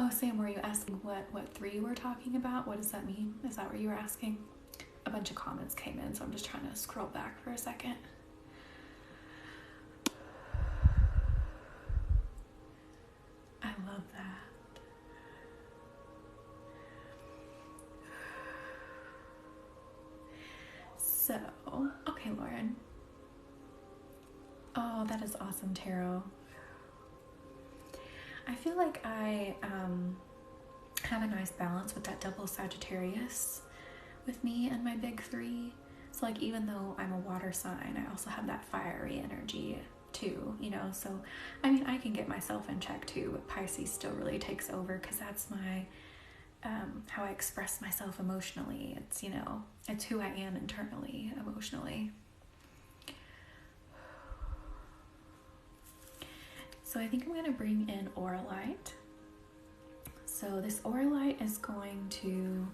Oh, Sam, were you asking what 3 we're talking about? What does that mean? Is that what you were asking? A bunch of comments came in, so I'm just trying to scroll back for a second. I love that. So, okay, Lauren. Oh, that is awesome, Tarot. I feel like I have a nice balance with that double Sagittarius with me and my big 3. So like, even though I'm a water sign, I also have that fiery energy too, you know? So, I mean, I can get myself in check too, but Pisces still really takes over because that's my, how I express myself emotionally. It's, you know, it's who I am internally, emotionally. So I think I'm going to bring in Aura Light. So this Aura Light is going to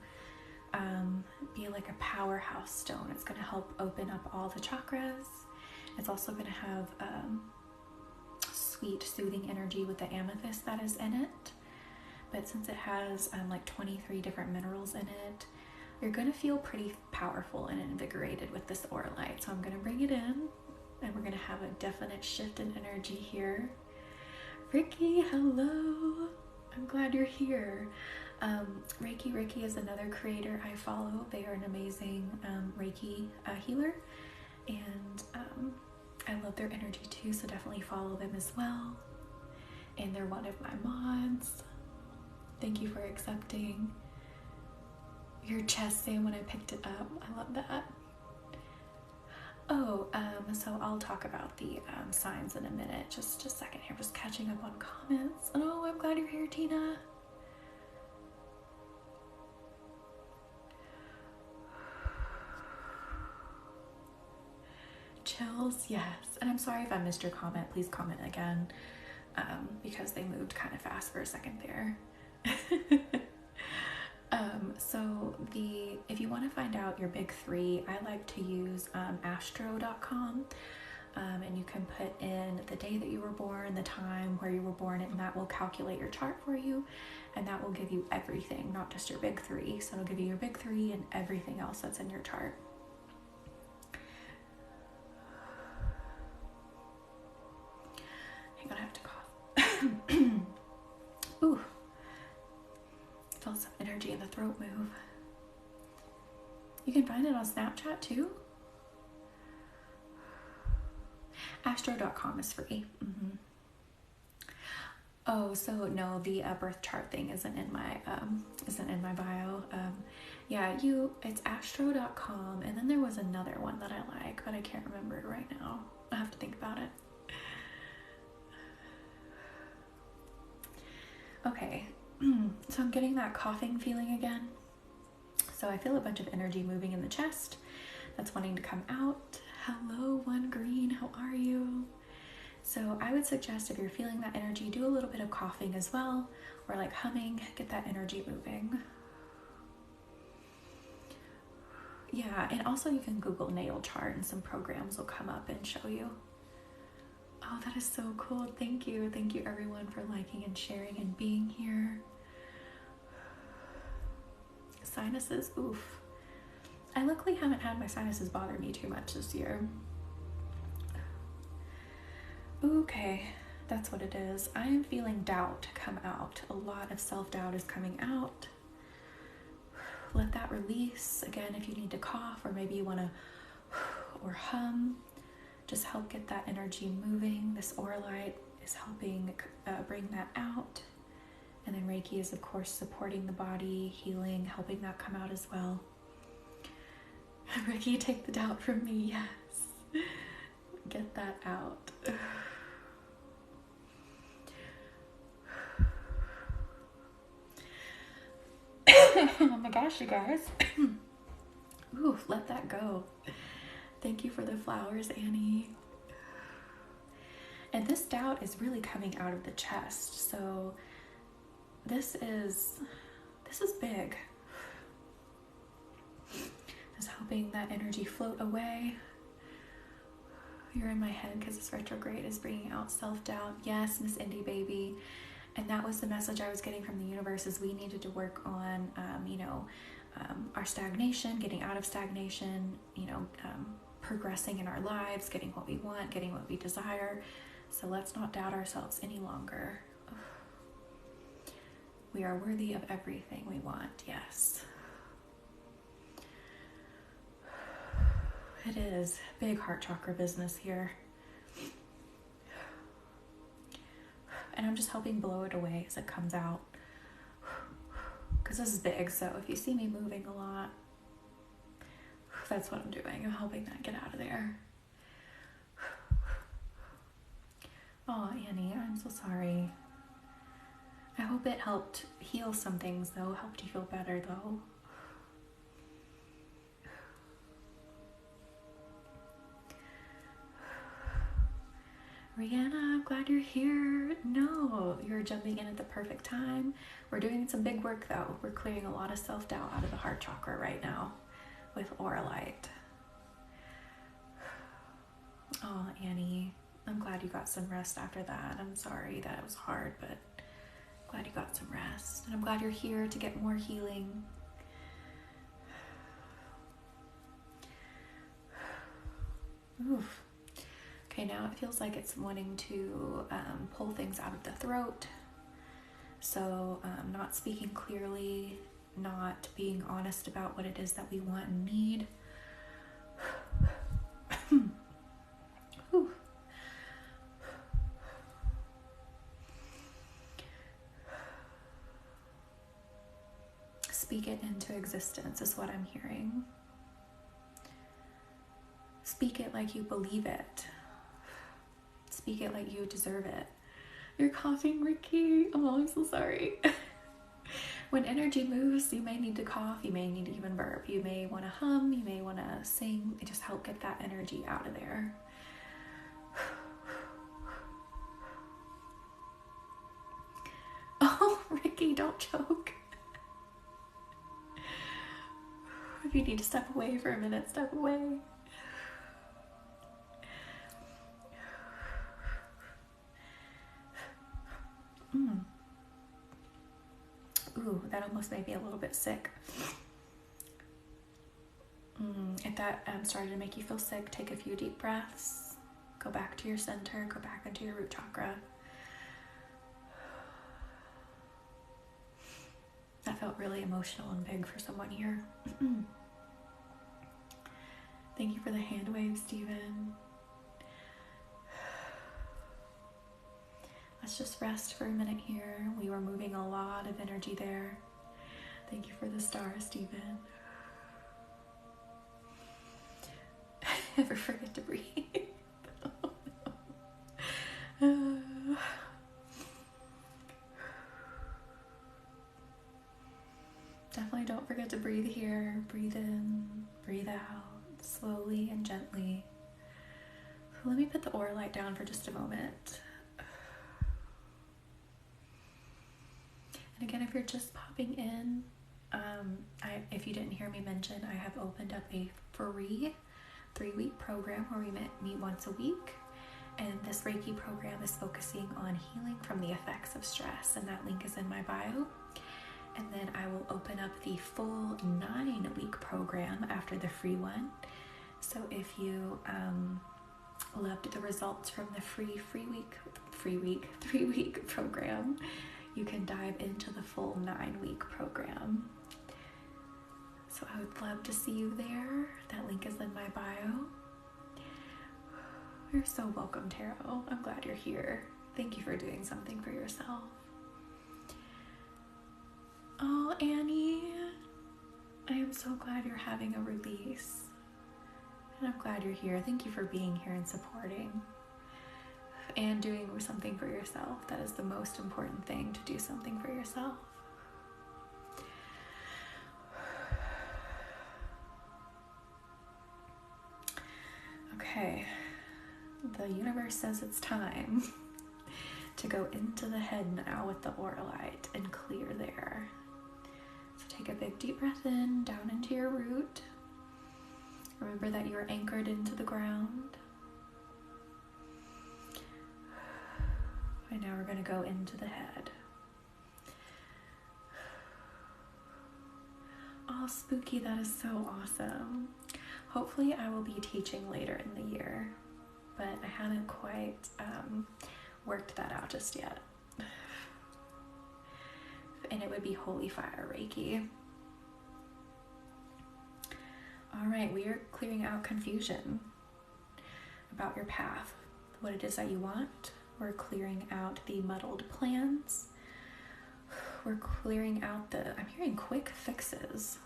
be like a powerhouse stone. It's going to help open up all the chakras. It's also going to have sweet, soothing energy with the amethyst that is in it. But since it has like 23 different minerals in it, you're going to feel pretty powerful and invigorated with this Aura Light. So I'm going to bring it in, and we're going to have a definite shift in energy here. Ricky, hello. I'm glad you're here. Reiki is another creator I follow. They are an amazing Reiki healer, and I love their energy too, so definitely follow them as well. And they're one of my mods. Thank you for accepting your chest, Sam, when I picked it up. I love that. Oh, so I'll talk about the signs in a minute. Just a second here, just catching up on comments. Oh, I'm glad you're here, Tina. Chills, yes. And I'm sorry if I missed your comment. Please comment again, because they moved kind of fast for a second there. So if you want to find out your big 3, I like to use astro.com, and you can put in the day that you were born, the time where you were born, and that will calculate your chart for you, and that will give you everything, not just your big 3. So it'll give you your big 3 and everything else that's in your chart. Hang on, I have to cough. Ooh. Felt some energy in the throat move. You can find it on Snapchat too. Astro.com is free. Oh, so no, the birth chart thing isn't in my bio. Yeah, it's astro.com, and then there was another one that I like, but I can't remember it right now. I have to think about it. Okay, so I'm getting that coughing feeling again. So I feel a bunch of energy moving in the chest that's wanting to come out. Hello, One Green, how are you? So I would suggest, if you're feeling that energy, do a little bit of coughing as well, or like humming, get that energy moving. Yeah, and also you can Google natal chart and some programs will come up and show you. Oh, that is so cool. Thank you. Thank you everyone for liking and sharing and being here. Sinuses, oof. I luckily haven't had my sinuses bother me too much this year. Okay, that's what it is. I am feeling doubt come out. A lot of self-doubt is coming out. Let that release. Again, if you need to cough, or maybe you want to or hum, just help get that energy moving. This Aura Light is helping bring that out. And then Reiki is, of course, supporting the body, healing, helping that come out as well. Reiki, take the doubt from me, yes. Get that out. Oh my gosh, you guys. Ooh, let that go. Thank you for the flowers, Annie. And this doubt is really coming out of the chest. So this is big. Just helping that energy float away. You're in my head because this retrograde is bringing out self-doubt. Yes, Miss Indie Baby. And that was the message I was getting from the universe, is we needed to work on, our stagnation, getting out of stagnation, progressing in our lives, getting what we want, getting what we desire. So let's not doubt ourselves any longer. We are worthy of everything we want, yes. It is big heart chakra business here. And I'm just helping blow it away as it comes out. Because this is big, so if you see me moving a lot, that's what I'm doing. I'm helping that get out of there. Oh, Annie, I'm so sorry. I hope it helped heal some things, though. Helped you feel better, though. Rihanna, I'm glad you're here. No, you're jumping in at the perfect time. We're doing some big work, though. We're clearing a lot of self-doubt out of the heart chakra right now with Aura Light. Oh, Annie, I'm glad you got some rest after that. I'm sorry that it was hard, but glad you got some rest. And I'm glad you're here to get more healing. Oof. Okay, now it feels like it's wanting to pull things out of the throat. So not speaking clearly, not being honest about what it is that we want and need. Speak it into existence is what I'm hearing. Speak it like you believe it. Speak it like you deserve it. You're coughing, Ricky. Oh, I'm so sorry. When energy moves, you may need to cough, you may need to even burp, you may want to hum, you may want to sing. Just help get that energy out of there. Oh, Ricky, don't choke. If you need to step away for a minute, step away. Ooh, that almost made me a little bit sick. If that started to make you feel sick, take a few deep breaths. Go back to your center, go back into your root chakra. That felt really emotional and big for someone here. Thank you for the hand wave, Stephen. Let's just rest for a minute here. We were moving a lot of energy there. Thank you for the star, Stephen. Never forget to breathe. Definitely don't forget to breathe here. Breathe in, breathe out, slowly and gently. So let me put the aura light down for just a moment. And again, if you're just popping in, if you didn't hear me mention, I have opened up a free 3-week program where we meet once a week. And this Reiki program is focusing on healing from the effects of stress. And that link is in my bio. And then I will open up the full 9-week program after the free one. So if you loved the results from the 3-week program, you can dive into the full 9-week program. So I would love to see you there. That link is in my bio. You're so welcome, Tarot. I'm glad you're here. Thank you for doing something for yourself. Oh, Annie, I am so glad you're having a release. And I'm glad you're here. Thank you for being here and supporting and doing something for yourself. That is the most important thing, to do something for yourself. Okay, the universe says it's time to go into the head now with the aura light and clear there. So take a big deep breath in, down into your root. Remember that you're anchored into the ground. And now we're going to go into the head. Oh, spooky, that is so awesome. Hopefully I will be teaching later in the year, but I haven't quite worked that out just yet. And it would be Holy Fire Reiki. All right, we are clearing out confusion about your path, what it is that you want. We're clearing out the muddled plans. We're clearing out I'm hearing quick fixes.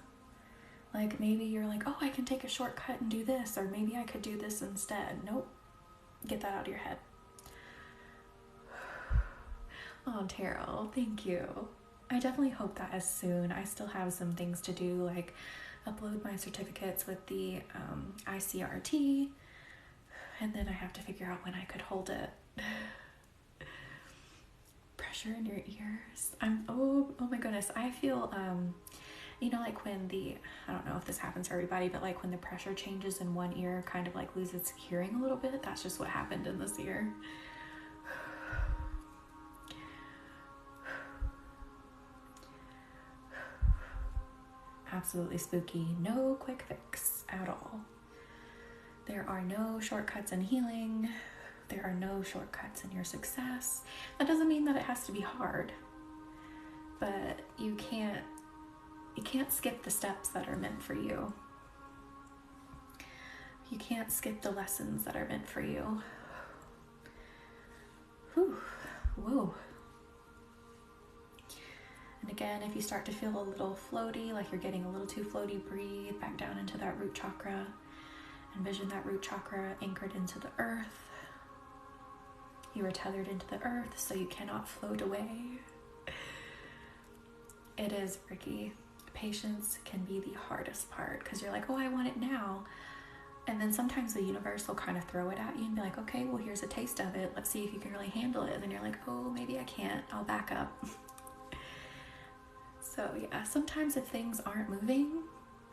Like maybe you're like, oh, I can take a shortcut and do this, or maybe I could do this instead. Nope, get that out of your head. Oh, Tarot, thank you. I definitely hope that as soon. I still have some things to do, like upload my certificates with the ICRT, and then I have to figure out when I could hold it. Pressure in your ears. Oh my goodness. I feel like when I don't know if this happens for everybody, but like when the pressure changes in one ear, kind of like loses hearing a little bit. That's just what happened in this ear. Absolutely spooky. No quick fix at all. There are no shortcuts in healing. There are no shortcuts in your success. That doesn't mean that it has to be hard, but you can't skip the steps that are meant for you. You can't skip the lessons that are meant for you. Whew. Whoa. And again, if you start to feel a little floaty, like you're getting a little too floaty, breathe back down into that root chakra. Envision that root chakra anchored into the earth. You are tethered into the earth, so you cannot float away. It is tricky. Patience can be the hardest part, because you're like, oh, I want it now. And then sometimes the universe will kind of throw it at you and be like, okay, well, here's a taste of it. Let's see if you can really handle it. And then you're like, oh, maybe I can't. I'll back up. So yeah, sometimes if things aren't moving,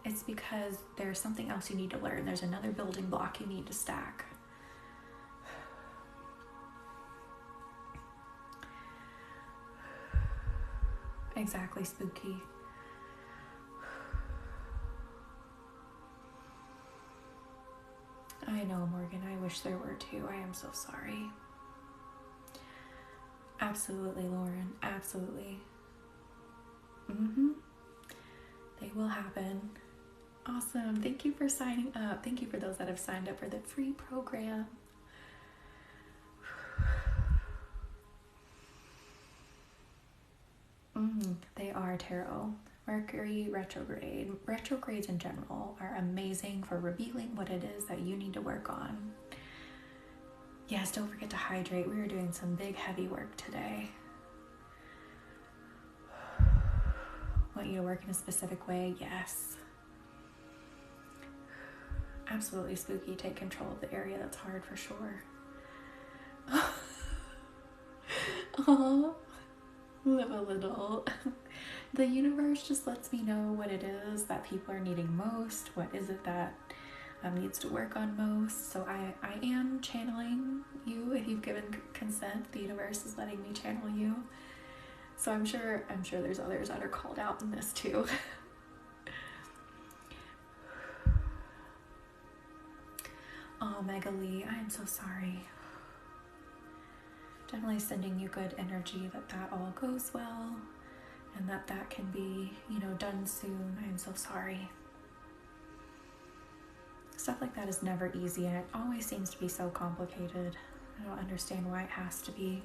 it's because there's something else you need to learn. There's another building block you need to stack. Exactly, spooky. I know, Morgan. I wish there were too. I am so sorry. Absolutely, Lauren. Absolutely. They will happen. Awesome. Thank you for signing up. Thank you for those that have signed up for the free program. They are, Tarot. Mercury retrograde. Retrogrades in general are amazing for revealing what it is that you need to work on. Yes, don't forget to hydrate. We are doing some big, heavy work today. Want you to work in a specific way? Yes. Absolutely spooky. Take control of the area that's hard for sure. Oh, live a little. The universe just lets me know what it is that people are needing most. What is it that needs to work on most? So I am channeling you. If you've given consent, the universe is letting me channel you. So I'm sure there's others that are called out in this too. Oh, Megalee, I am so sorry. Definitely sending you good energy that all goes well and that can be, done soon. I am so sorry. Stuff like that is never easy, and it always seems to be so complicated. I don't understand why it has to be.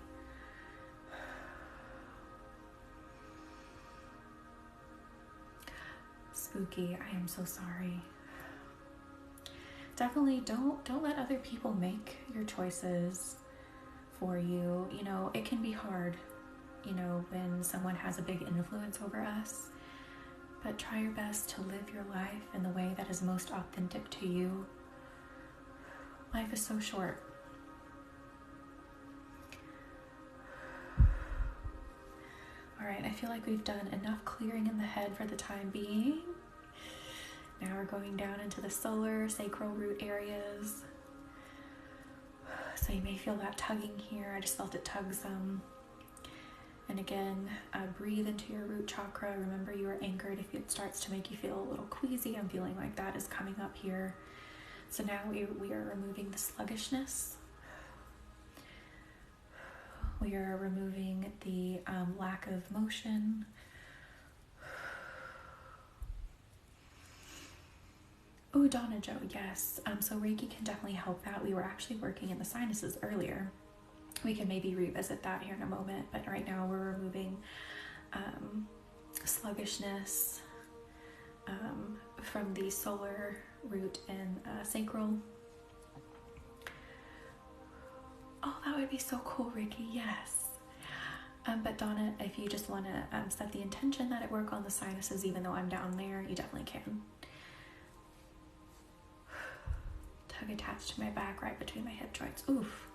Spooky, I am so sorry. Definitely don't let other people make your choices for you. It can be hard, when someone has a big influence over us. But try your best to live your life in the way that is most authentic to you. Life is so short. All right, I feel like we've done enough clearing in the head for the time being. Now we're going down into the solar, sacral root areas. So you may feel that tugging here. I just felt it tug some. And again, breathe into your root chakra. Remember, you are anchored. If it starts to make you feel a little queasy, I'm feeling like that is coming up here. So now we are removing the sluggishness. We are removing the lack of motion. Oh, Donna Joe, yes. So Reiki can definitely help that. We were actually working in the sinuses earlier. We can maybe revisit that here in a moment, but right now we're removing sluggishness from the solar root and sacral. Oh, that would be so cool, Ricky. Yes. But Donna, if you just want to set the intention that it work on the sinuses, even though I'm down there, you definitely can. Tug attached to my back, right between my hip joints. Oof.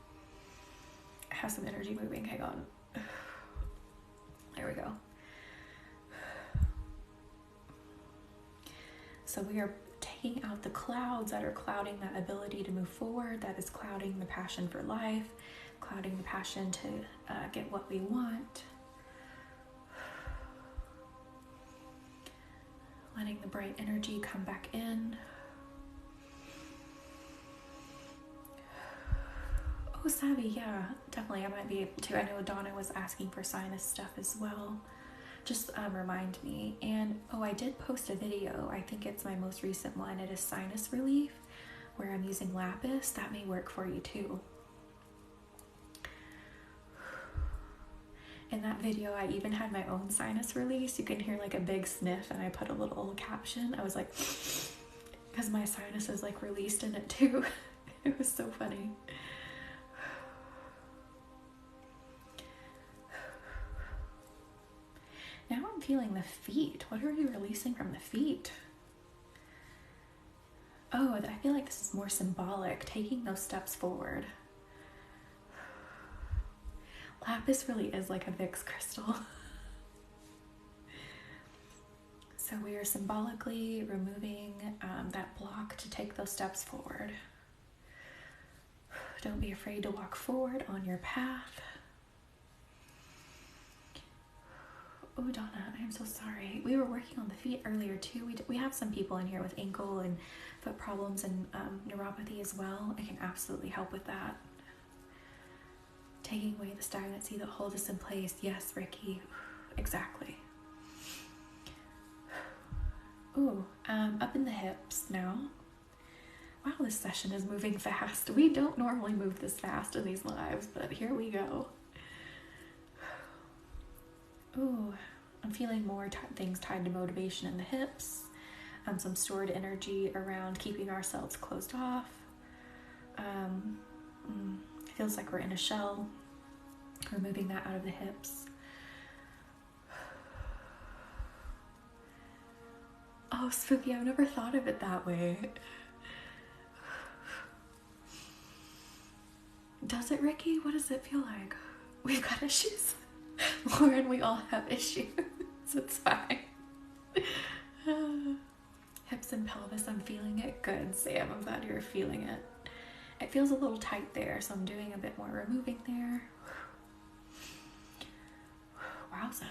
I have some energy moving. Hang on. There we go. So we are taking out the clouds that are clouding that ability to move forward, that is clouding the passion for life, clouding the passion to get what we want. Letting the bright energy come back in. Oh, Savvy, yeah, definitely. I might be able to. I know Donna was asking for sinus stuff as well. Just remind me. And oh, I did post a video. I think it's my most recent one. It is sinus relief, where I'm using lapis. That may work for you too. In that video, I even had my own sinus release. You can hear like a big sniff, and I put a little caption. I was like, because my sinus is like released in it too. It was so funny. Now I'm feeling the feet. What are you releasing from the feet? Oh, I feel like this is more symbolic, taking those steps forward. Lapis really is like a Vicks crystal. So we are symbolically removing that block to take those steps forward. Don't be afraid to walk forward on your path. Oh, Donna, I am so sorry. We were working on the feet earlier too. We have some people in here with ankle and foot problems and neuropathy as well. I can absolutely help with that. Taking away the stagnancy that holds us in place. Yes, Ricky, exactly. Ooh, up in the hips now. Wow, this session is moving fast. We don't normally move this fast in these lives, but here we go. Ooh, I'm feeling more things tied to motivation in the hips. Some stored energy around keeping ourselves closed off. Feels like we're in a shell. Removing that out of the hips. Oh, spooky, I've never thought of it that way. Does it, Ricky? What does it feel like? We've got issues. Lauren, we all have issues. It's fine. Hips and pelvis, I'm feeling it. Good, Sam. I'm glad you're feeling it. It feels a little tight there, so I'm doing a bit more removing there. Wowza.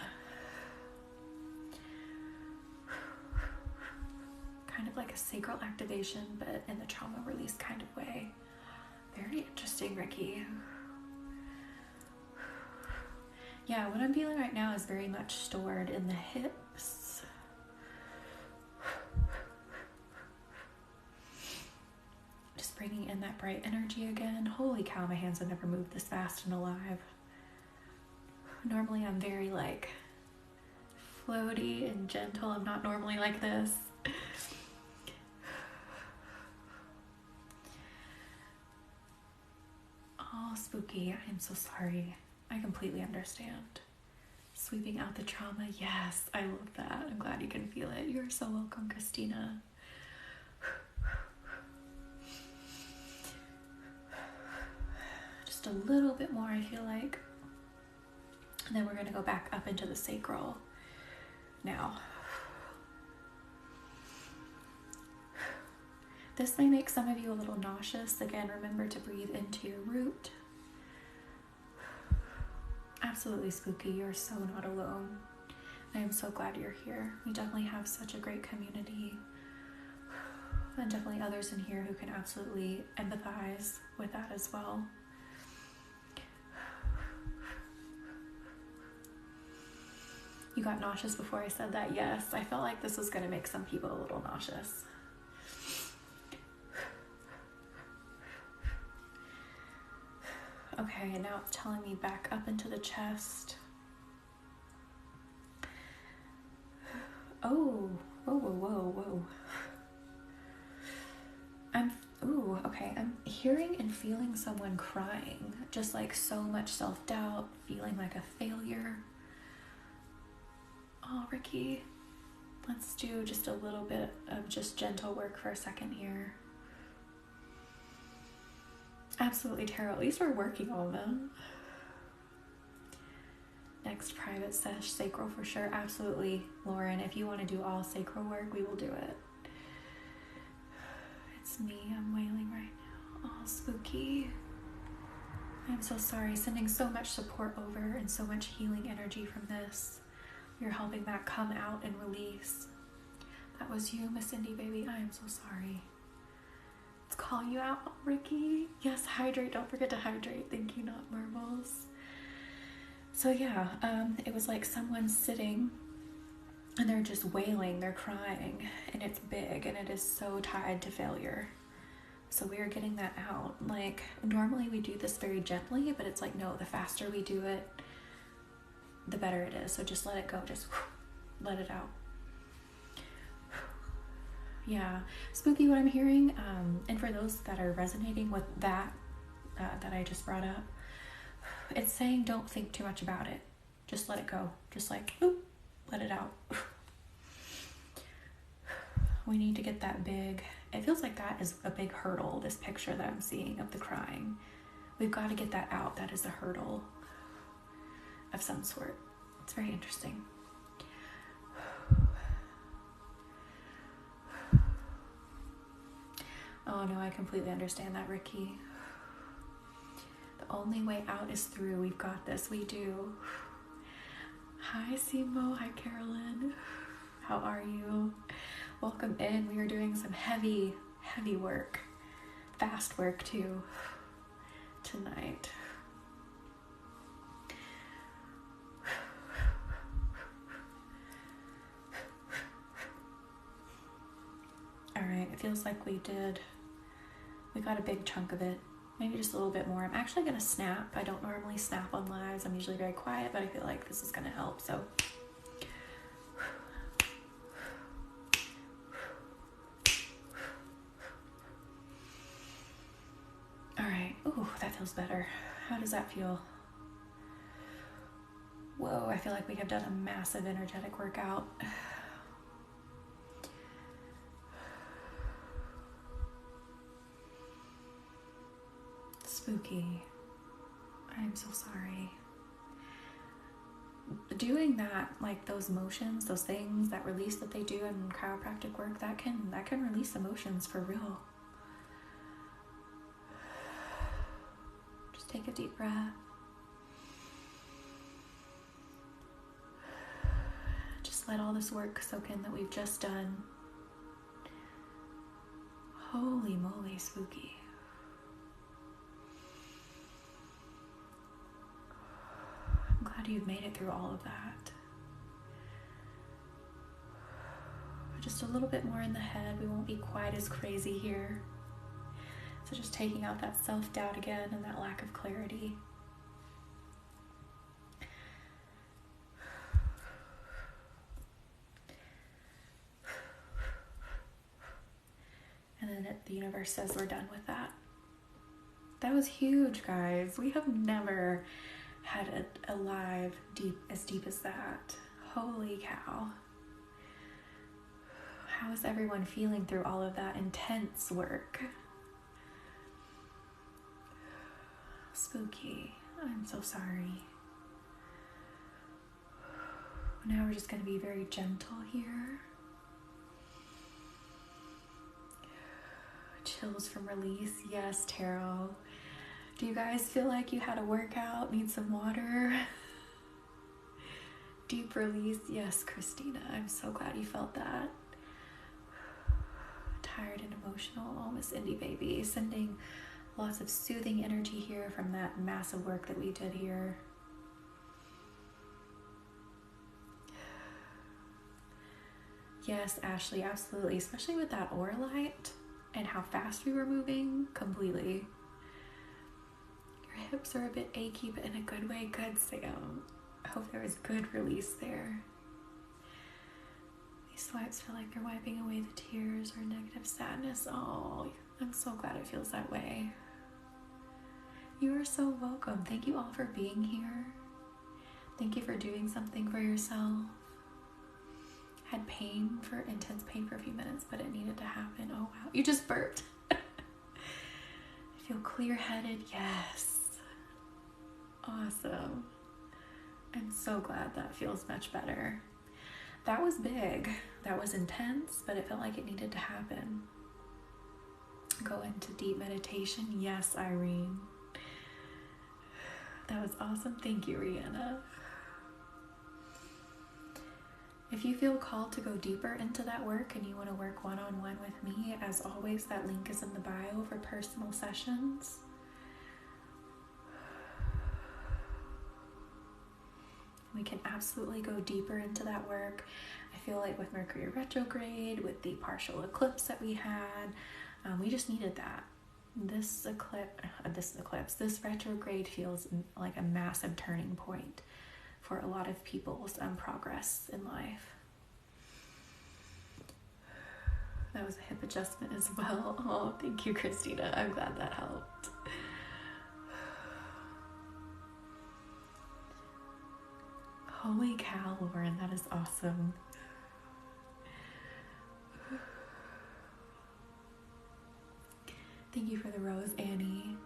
Kind of like a sacral activation, but in the trauma release kind of way. Very interesting, Ricky. Yeah, what I'm feeling right now is very much stored in the hips. Just bringing in that bright energy again. Holy cow, my hands have never moved this fast and alive. Normally I'm very like floaty and gentle. I'm not normally like this. Oh, spooky, I am so sorry. I completely understand. Sweeping out the trauma. Yes, I love that. I'm glad you can feel it. You're so welcome, Christina. Just a little bit more, I feel like. And then we're going to go back up into the sacral now. This may make some of you a little nauseous. Again, remember to breathe into your root. Absolutely, Spooky. You're so not alone. I am so glad you're here. We definitely have such a great community, and definitely others in here who can absolutely empathize with that as well. You got nauseous before I said that? Yes, I felt like this was going to make some people a little nauseous. Okay, and now it's telling me back up into the chest. Oh, whoa, whoa, whoa, whoa. Okay, I'm hearing and feeling someone crying. Just like so much self-doubt, feeling like a failure. Oh, Ricky, let's do just a little bit of just gentle work for a second here. Absolutely, Tarot. At least we're working on them. Next private sesh, sacral for sure. Absolutely, Lauren. If you want to do all sacral work, we will do it. It's me. I'm wailing right now. Oh, Spooky. I'm so sorry. Sending so much support over and so much healing energy from this. You're helping that come out and release. That was you, Miss Cindy, baby. I am so sorry. Let's call you out, Ricky. Yes, hydrate. Don't forget to hydrate. Thank you, Not Marbles. So yeah, it was like someone sitting and they're just wailing, they're crying, and it's big and it is so tied to failure. So we are getting that out. Like normally we do this very gently, but it's like, no, the faster we do it, the better it is. So just let it go, just let it out. Yeah, Spooky, what I'm hearing, and for those that are resonating with that, that I just brought up, it's saying don't think too much about it. Just let it go. Just like, let it out. We need to get that big. It feels like that is a big hurdle, this picture that I'm seeing of the crying. We've got to get that out. That is a hurdle of some sort. It's very interesting. Oh no, I completely understand that, Ricky. The only way out is through. We've got this. We do. Hi, Simo. Hi, Carolyn. How are you? Welcome in. We are doing some heavy work. Fast work, too, tonight. All right. It feels like we got a big chunk of it. Maybe just a little bit more. I'm actually going to snap. I don't normally snap on lives. I'm usually very quiet, but I feel like this is going to help. So, all right. Ooh, that feels better. How does that feel? Whoa, I feel like we have done a massive energetic workout. Spooky. I'm so sorry. Doing that, like those motions, those things, that release that they do in chiropractic work, that can release emotions for real. Just take a deep breath. Just let all this work soak in that we've just done. Holy moly, Spooky. I'm glad you've made it through all of that. Just a little bit more in the head. We won't be quite as crazy here. So just taking out that self-doubt again and that lack of clarity. And then the universe says we're done with that. That was huge, guys. We have never had a live as deep as that. Holy cow. How is everyone feeling through all of that intense work? Spooky. I'm so sorry. Now we're just going to be very gentle here. Chills from release. Yes, Tarot. Do you guys feel like you had a workout? Need some water? Deep release. Yes, Christina. I'm so glad you felt that. Tired and emotional. Oh, Miss Indie Baby. Sending lots of soothing energy here from that massive work that we did here. Yes, Ashley, absolutely. Especially with that aura light and how fast we were moving. Completely. Your hips are a bit achy, but in a good way. Good, Sam. I hope there was good release there. These swipes feel like they're wiping away the tears or negative sadness. Oh, I'm so glad it feels that way. You are so welcome. Thank you all for being here. Thank you for doing something for yourself. Had intense pain for a few minutes, but it needed to happen. Oh wow, you just burped. I feel clear-headed. Yes. Awesome. I'm so glad that feels much better. That was big. That was intense, but it felt like it needed to happen. Go into deep meditation. Yes, Irene. That was awesome. Thank you, Rihanna. If you feel called to go deeper into that work and you want to work one-on-one with me, as always, that link is in the bio for personal sessions. We can absolutely go deeper into that work. I feel like with Mercury retrograde, with the partial eclipse that we had, we just needed that. This retrograde feels like a massive turning point for a lot of people's progress in life. That was a hip adjustment as well. Oh, thank you, Christina. I'm glad that helped. Holy cow, Lauren, that is awesome. Thank you for the rose, Annie.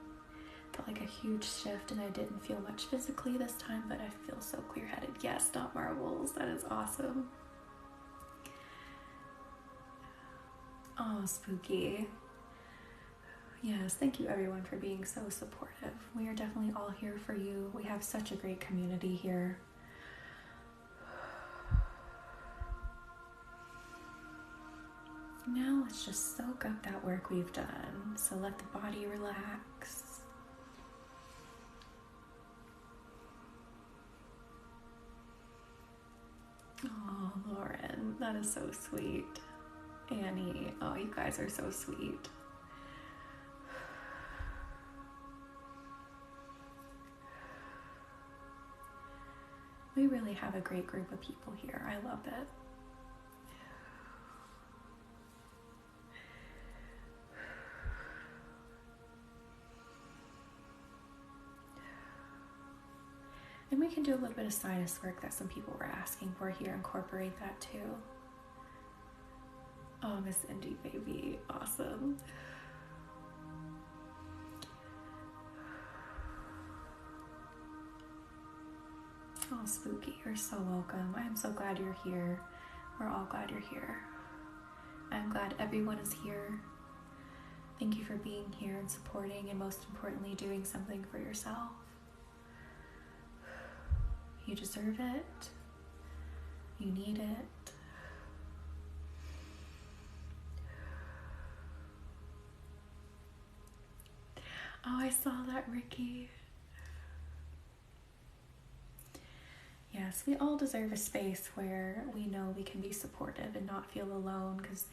Felt like a huge shift and I didn't feel much physically this time, but I feel so clear-headed. Yes, not marbles. That is awesome. Oh, spooky. Yes, thank you everyone for being so supportive. We are definitely all here for you. We have such a great community here. Now let's just soak up that work we've done. So let the body relax. Oh, Lauren, that is so sweet. Annie, oh, you guys are so sweet. We really have a great group of people here. I love it. And we can do a little bit of sinus work that some people were asking for here. Incorporate that too. Oh, Miss Indie Baby, awesome. Oh, Spooky, you're so welcome. I'm so glad you're here. We're all glad you're here. I'm glad everyone is here. Thank you for being here and supporting, and most importantly, doing something for yourself. You deserve it. You need it. Oh, I saw that, Ricky. Yes, we all deserve a space where we know we can be supportive and not feel alone, because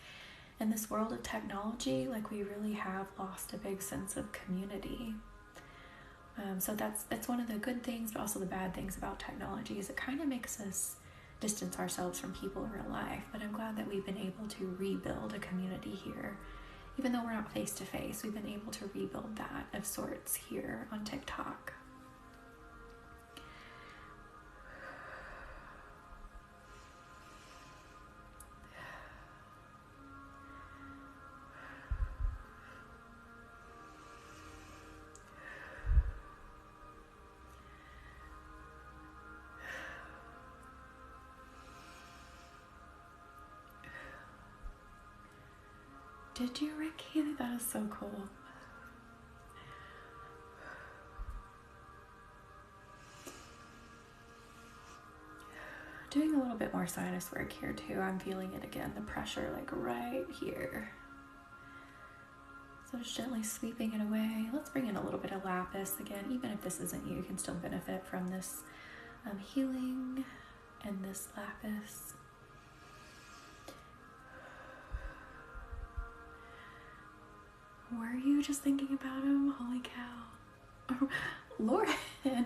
in this world of technology, like, we really have lost a big sense of community. So that's one of the good things, but also the bad things about technology is it kind of makes us distance ourselves from people in real life. But I'm glad that we've been able to rebuild a community here. Even though we're not face to face, we've been able to rebuild that of sorts here on TikTok. Did you, Ricky? That is so cool. Doing a little bit more sinus work here too. I'm feeling it again, the pressure like right here. So just gently sweeping it away. Let's bring in a little bit of lapis again. Even if this isn't you, you can still benefit from this healing and this lapis. Were you just thinking about him? Holy cow. Lauren,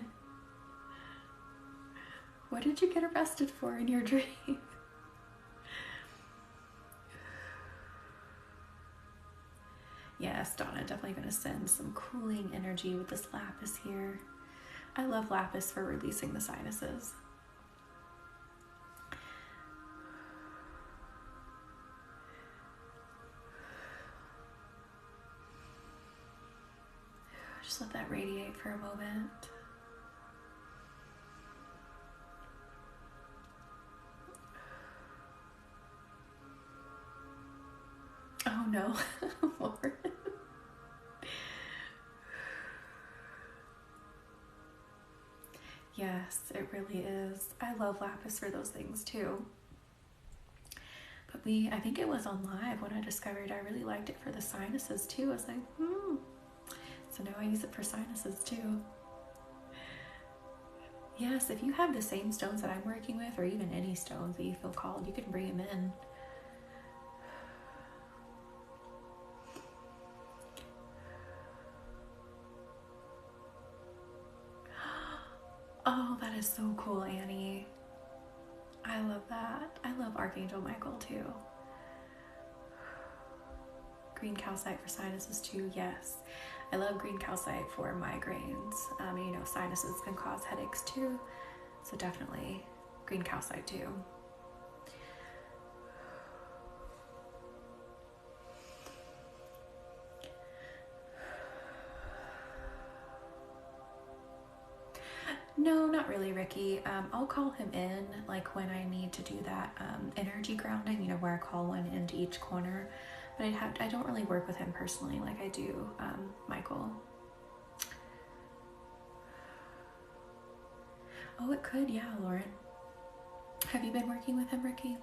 what did you get arrested for in your dream? Yes, Donna, definitely going to send some cooling energy with this lapis here. I love lapis for releasing the sinuses. Just let that radiate for a moment. Oh no, Lauren. Yes, it really is. I love lapis for those things too. But I think it was on live when I discovered I really liked it for the sinuses too. I was like, So now I use it for sinuses too. Yes, if you have the same stones that I'm working with, or even any stones that you feel called, you can bring them in. Oh, that is so cool, Annie. I love that. I love Archangel Michael too. Green calcite for sinuses too, yes. I love green calcite for migraines. Sinuses can cause headaches too, so definitely green calcite too. No, not really, Ricky. I'll call him in like when I need to do that energy grounding, where I call one into each corner. But I don't really work with him personally like I do Michael. Oh, it could, yeah, Lauren. Have you been working with him, Ricky?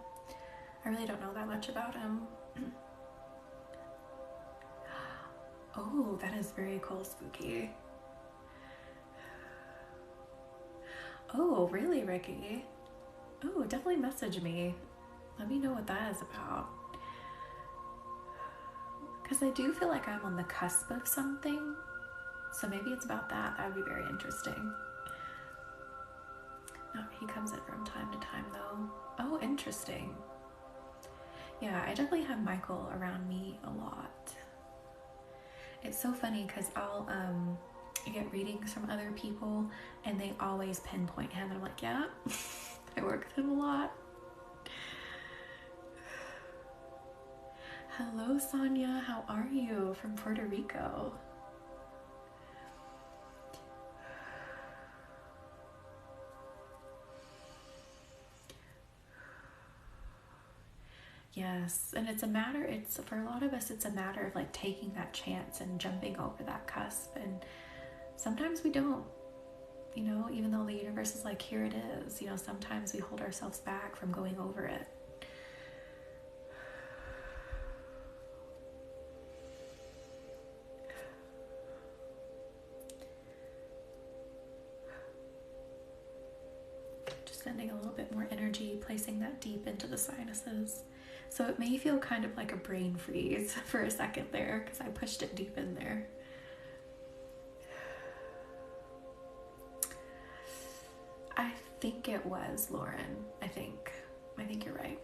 I really don't know that much about him. Oh, that is very cool, spooky. Oh, really, Ricky? Oh, definitely message me. Let me know what that is about. Because I do feel like I'm on the cusp of something. So maybe it's about that. That would be very interesting. No, he comes in from time to time though. Oh, interesting. Yeah, I definitely have Michael around me a lot. It's so funny because I'll get readings from other people and they always pinpoint him, and I'm like, yeah, I work with him a lot. Hello, Sonia. How are you from Puerto Rico? Yes, and it's for a lot of us, it's a matter of like taking that chance and jumping over that cusp. And sometimes we don't, even though the universe is like, here it is, sometimes we hold ourselves back from going over it. Just sending a little bit more energy, placing that deep into the sinuses. So it may feel kind of like a brain freeze for a second there because I pushed it deep in there. I think it was Lauren. I think you're right.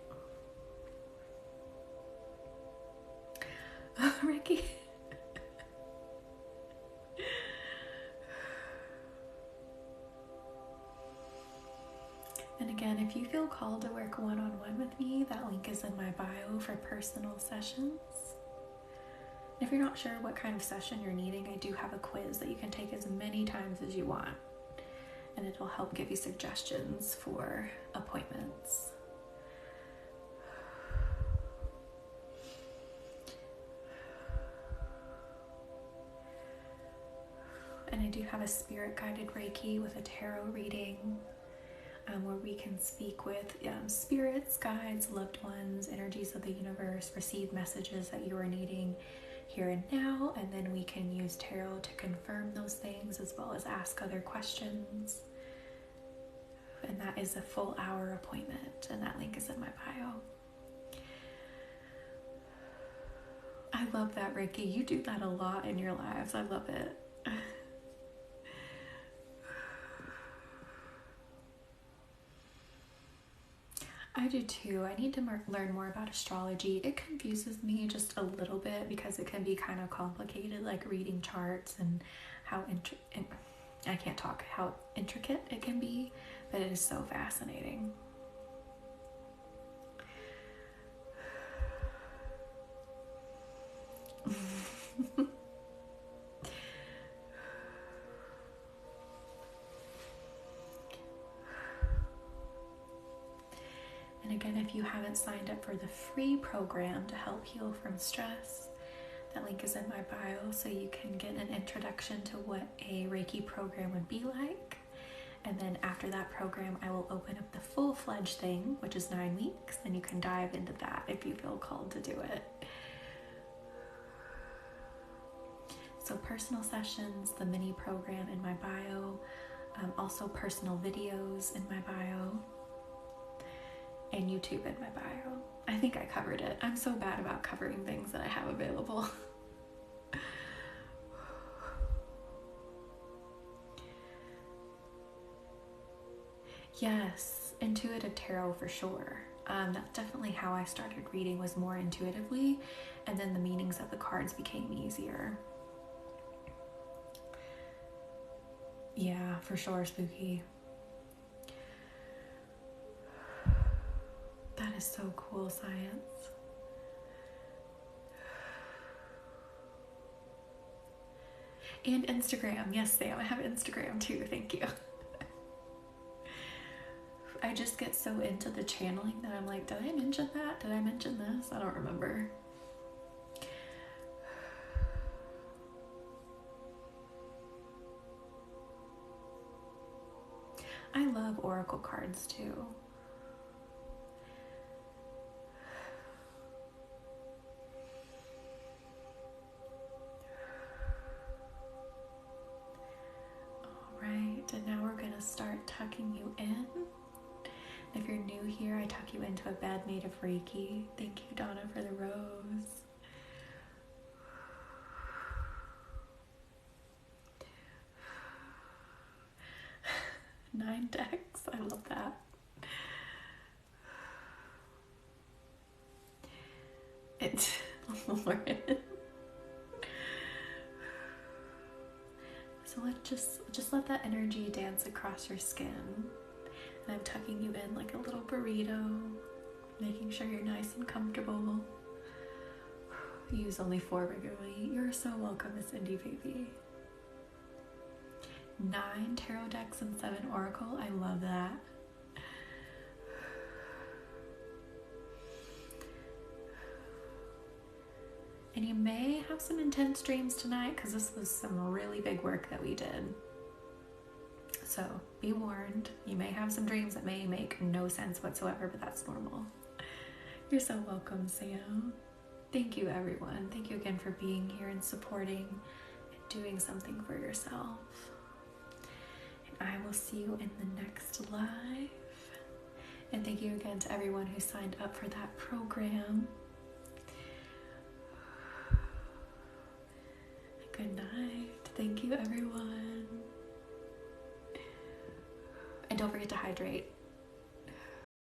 Ricky. And again, if you feel called to work one-on-one with me, that link is in my bio for personal sessions. If you're not sure what kind of session you're needing, I do have a quiz that you can take as many times as you want. And it'll help give you suggestions for appointments. And I do have a spirit guided Reiki with a tarot reading. where we can speak with spirits, guides, loved ones, energies of the universe, receive messages that you are needing here and now, and then we can use tarot to confirm those things as well as ask other questions. And that is a full hour appointment, and that link is in my bio. I love that, Reiki. You do that a lot in your lives. I love it. I do too. I need to learn more about astrology. It confuses me just a little bit because it can be kind of complicated, like reading charts and how how intricate it can be, but it is so fascinating. And again, if you haven't signed up for the free program to help heal from stress, that link is in my bio, so you can get an introduction to what a Reiki program would be like. And then after that program, I will open up the full-fledged thing, which is 9 weeks, and you can dive into that if you feel called to do it. So personal sessions, the mini program in my bio, also personal videos in my bio, and YouTube in my bio. I think I covered it. I'm so bad about covering things that I have available. Yes, intuitive tarot for sure. That's definitely how I started reading, was more intuitively, and then the meanings of the cards became easier. Yeah, for sure, spooky. That is so cool, science. And Instagram. Yes, Sam, I have Instagram too. Thank you. I just get so into the channeling that I'm like, did I mention that? Did I mention this? I don't remember. I love oracle cards too. And now we're gonna start tucking you in. If you're new here, I tuck you into a bed made of Reiki. Thank you, Donna, for the rose. Nine decks, I love that. It's Lauren. So just let that energy dance across your skin. And I'm tucking you in like a little burrito, making sure you're nice and comfortable. Use only 4 regularly. You're so welcome, Miss Indy Baby. 9 tarot decks and 7 oracle. I love that. And you may have some intense dreams tonight because this was some really big work that we did. So be warned, you may have some dreams that may make no sense whatsoever, but that's normal. You're so welcome, Sam. Thank you, everyone. Thank you again for being here and supporting and doing something for yourself. And I will see you in the next live. And thank you again to everyone who signed up for that program. Good night. Thank you, everyone. And don't forget to hydrate.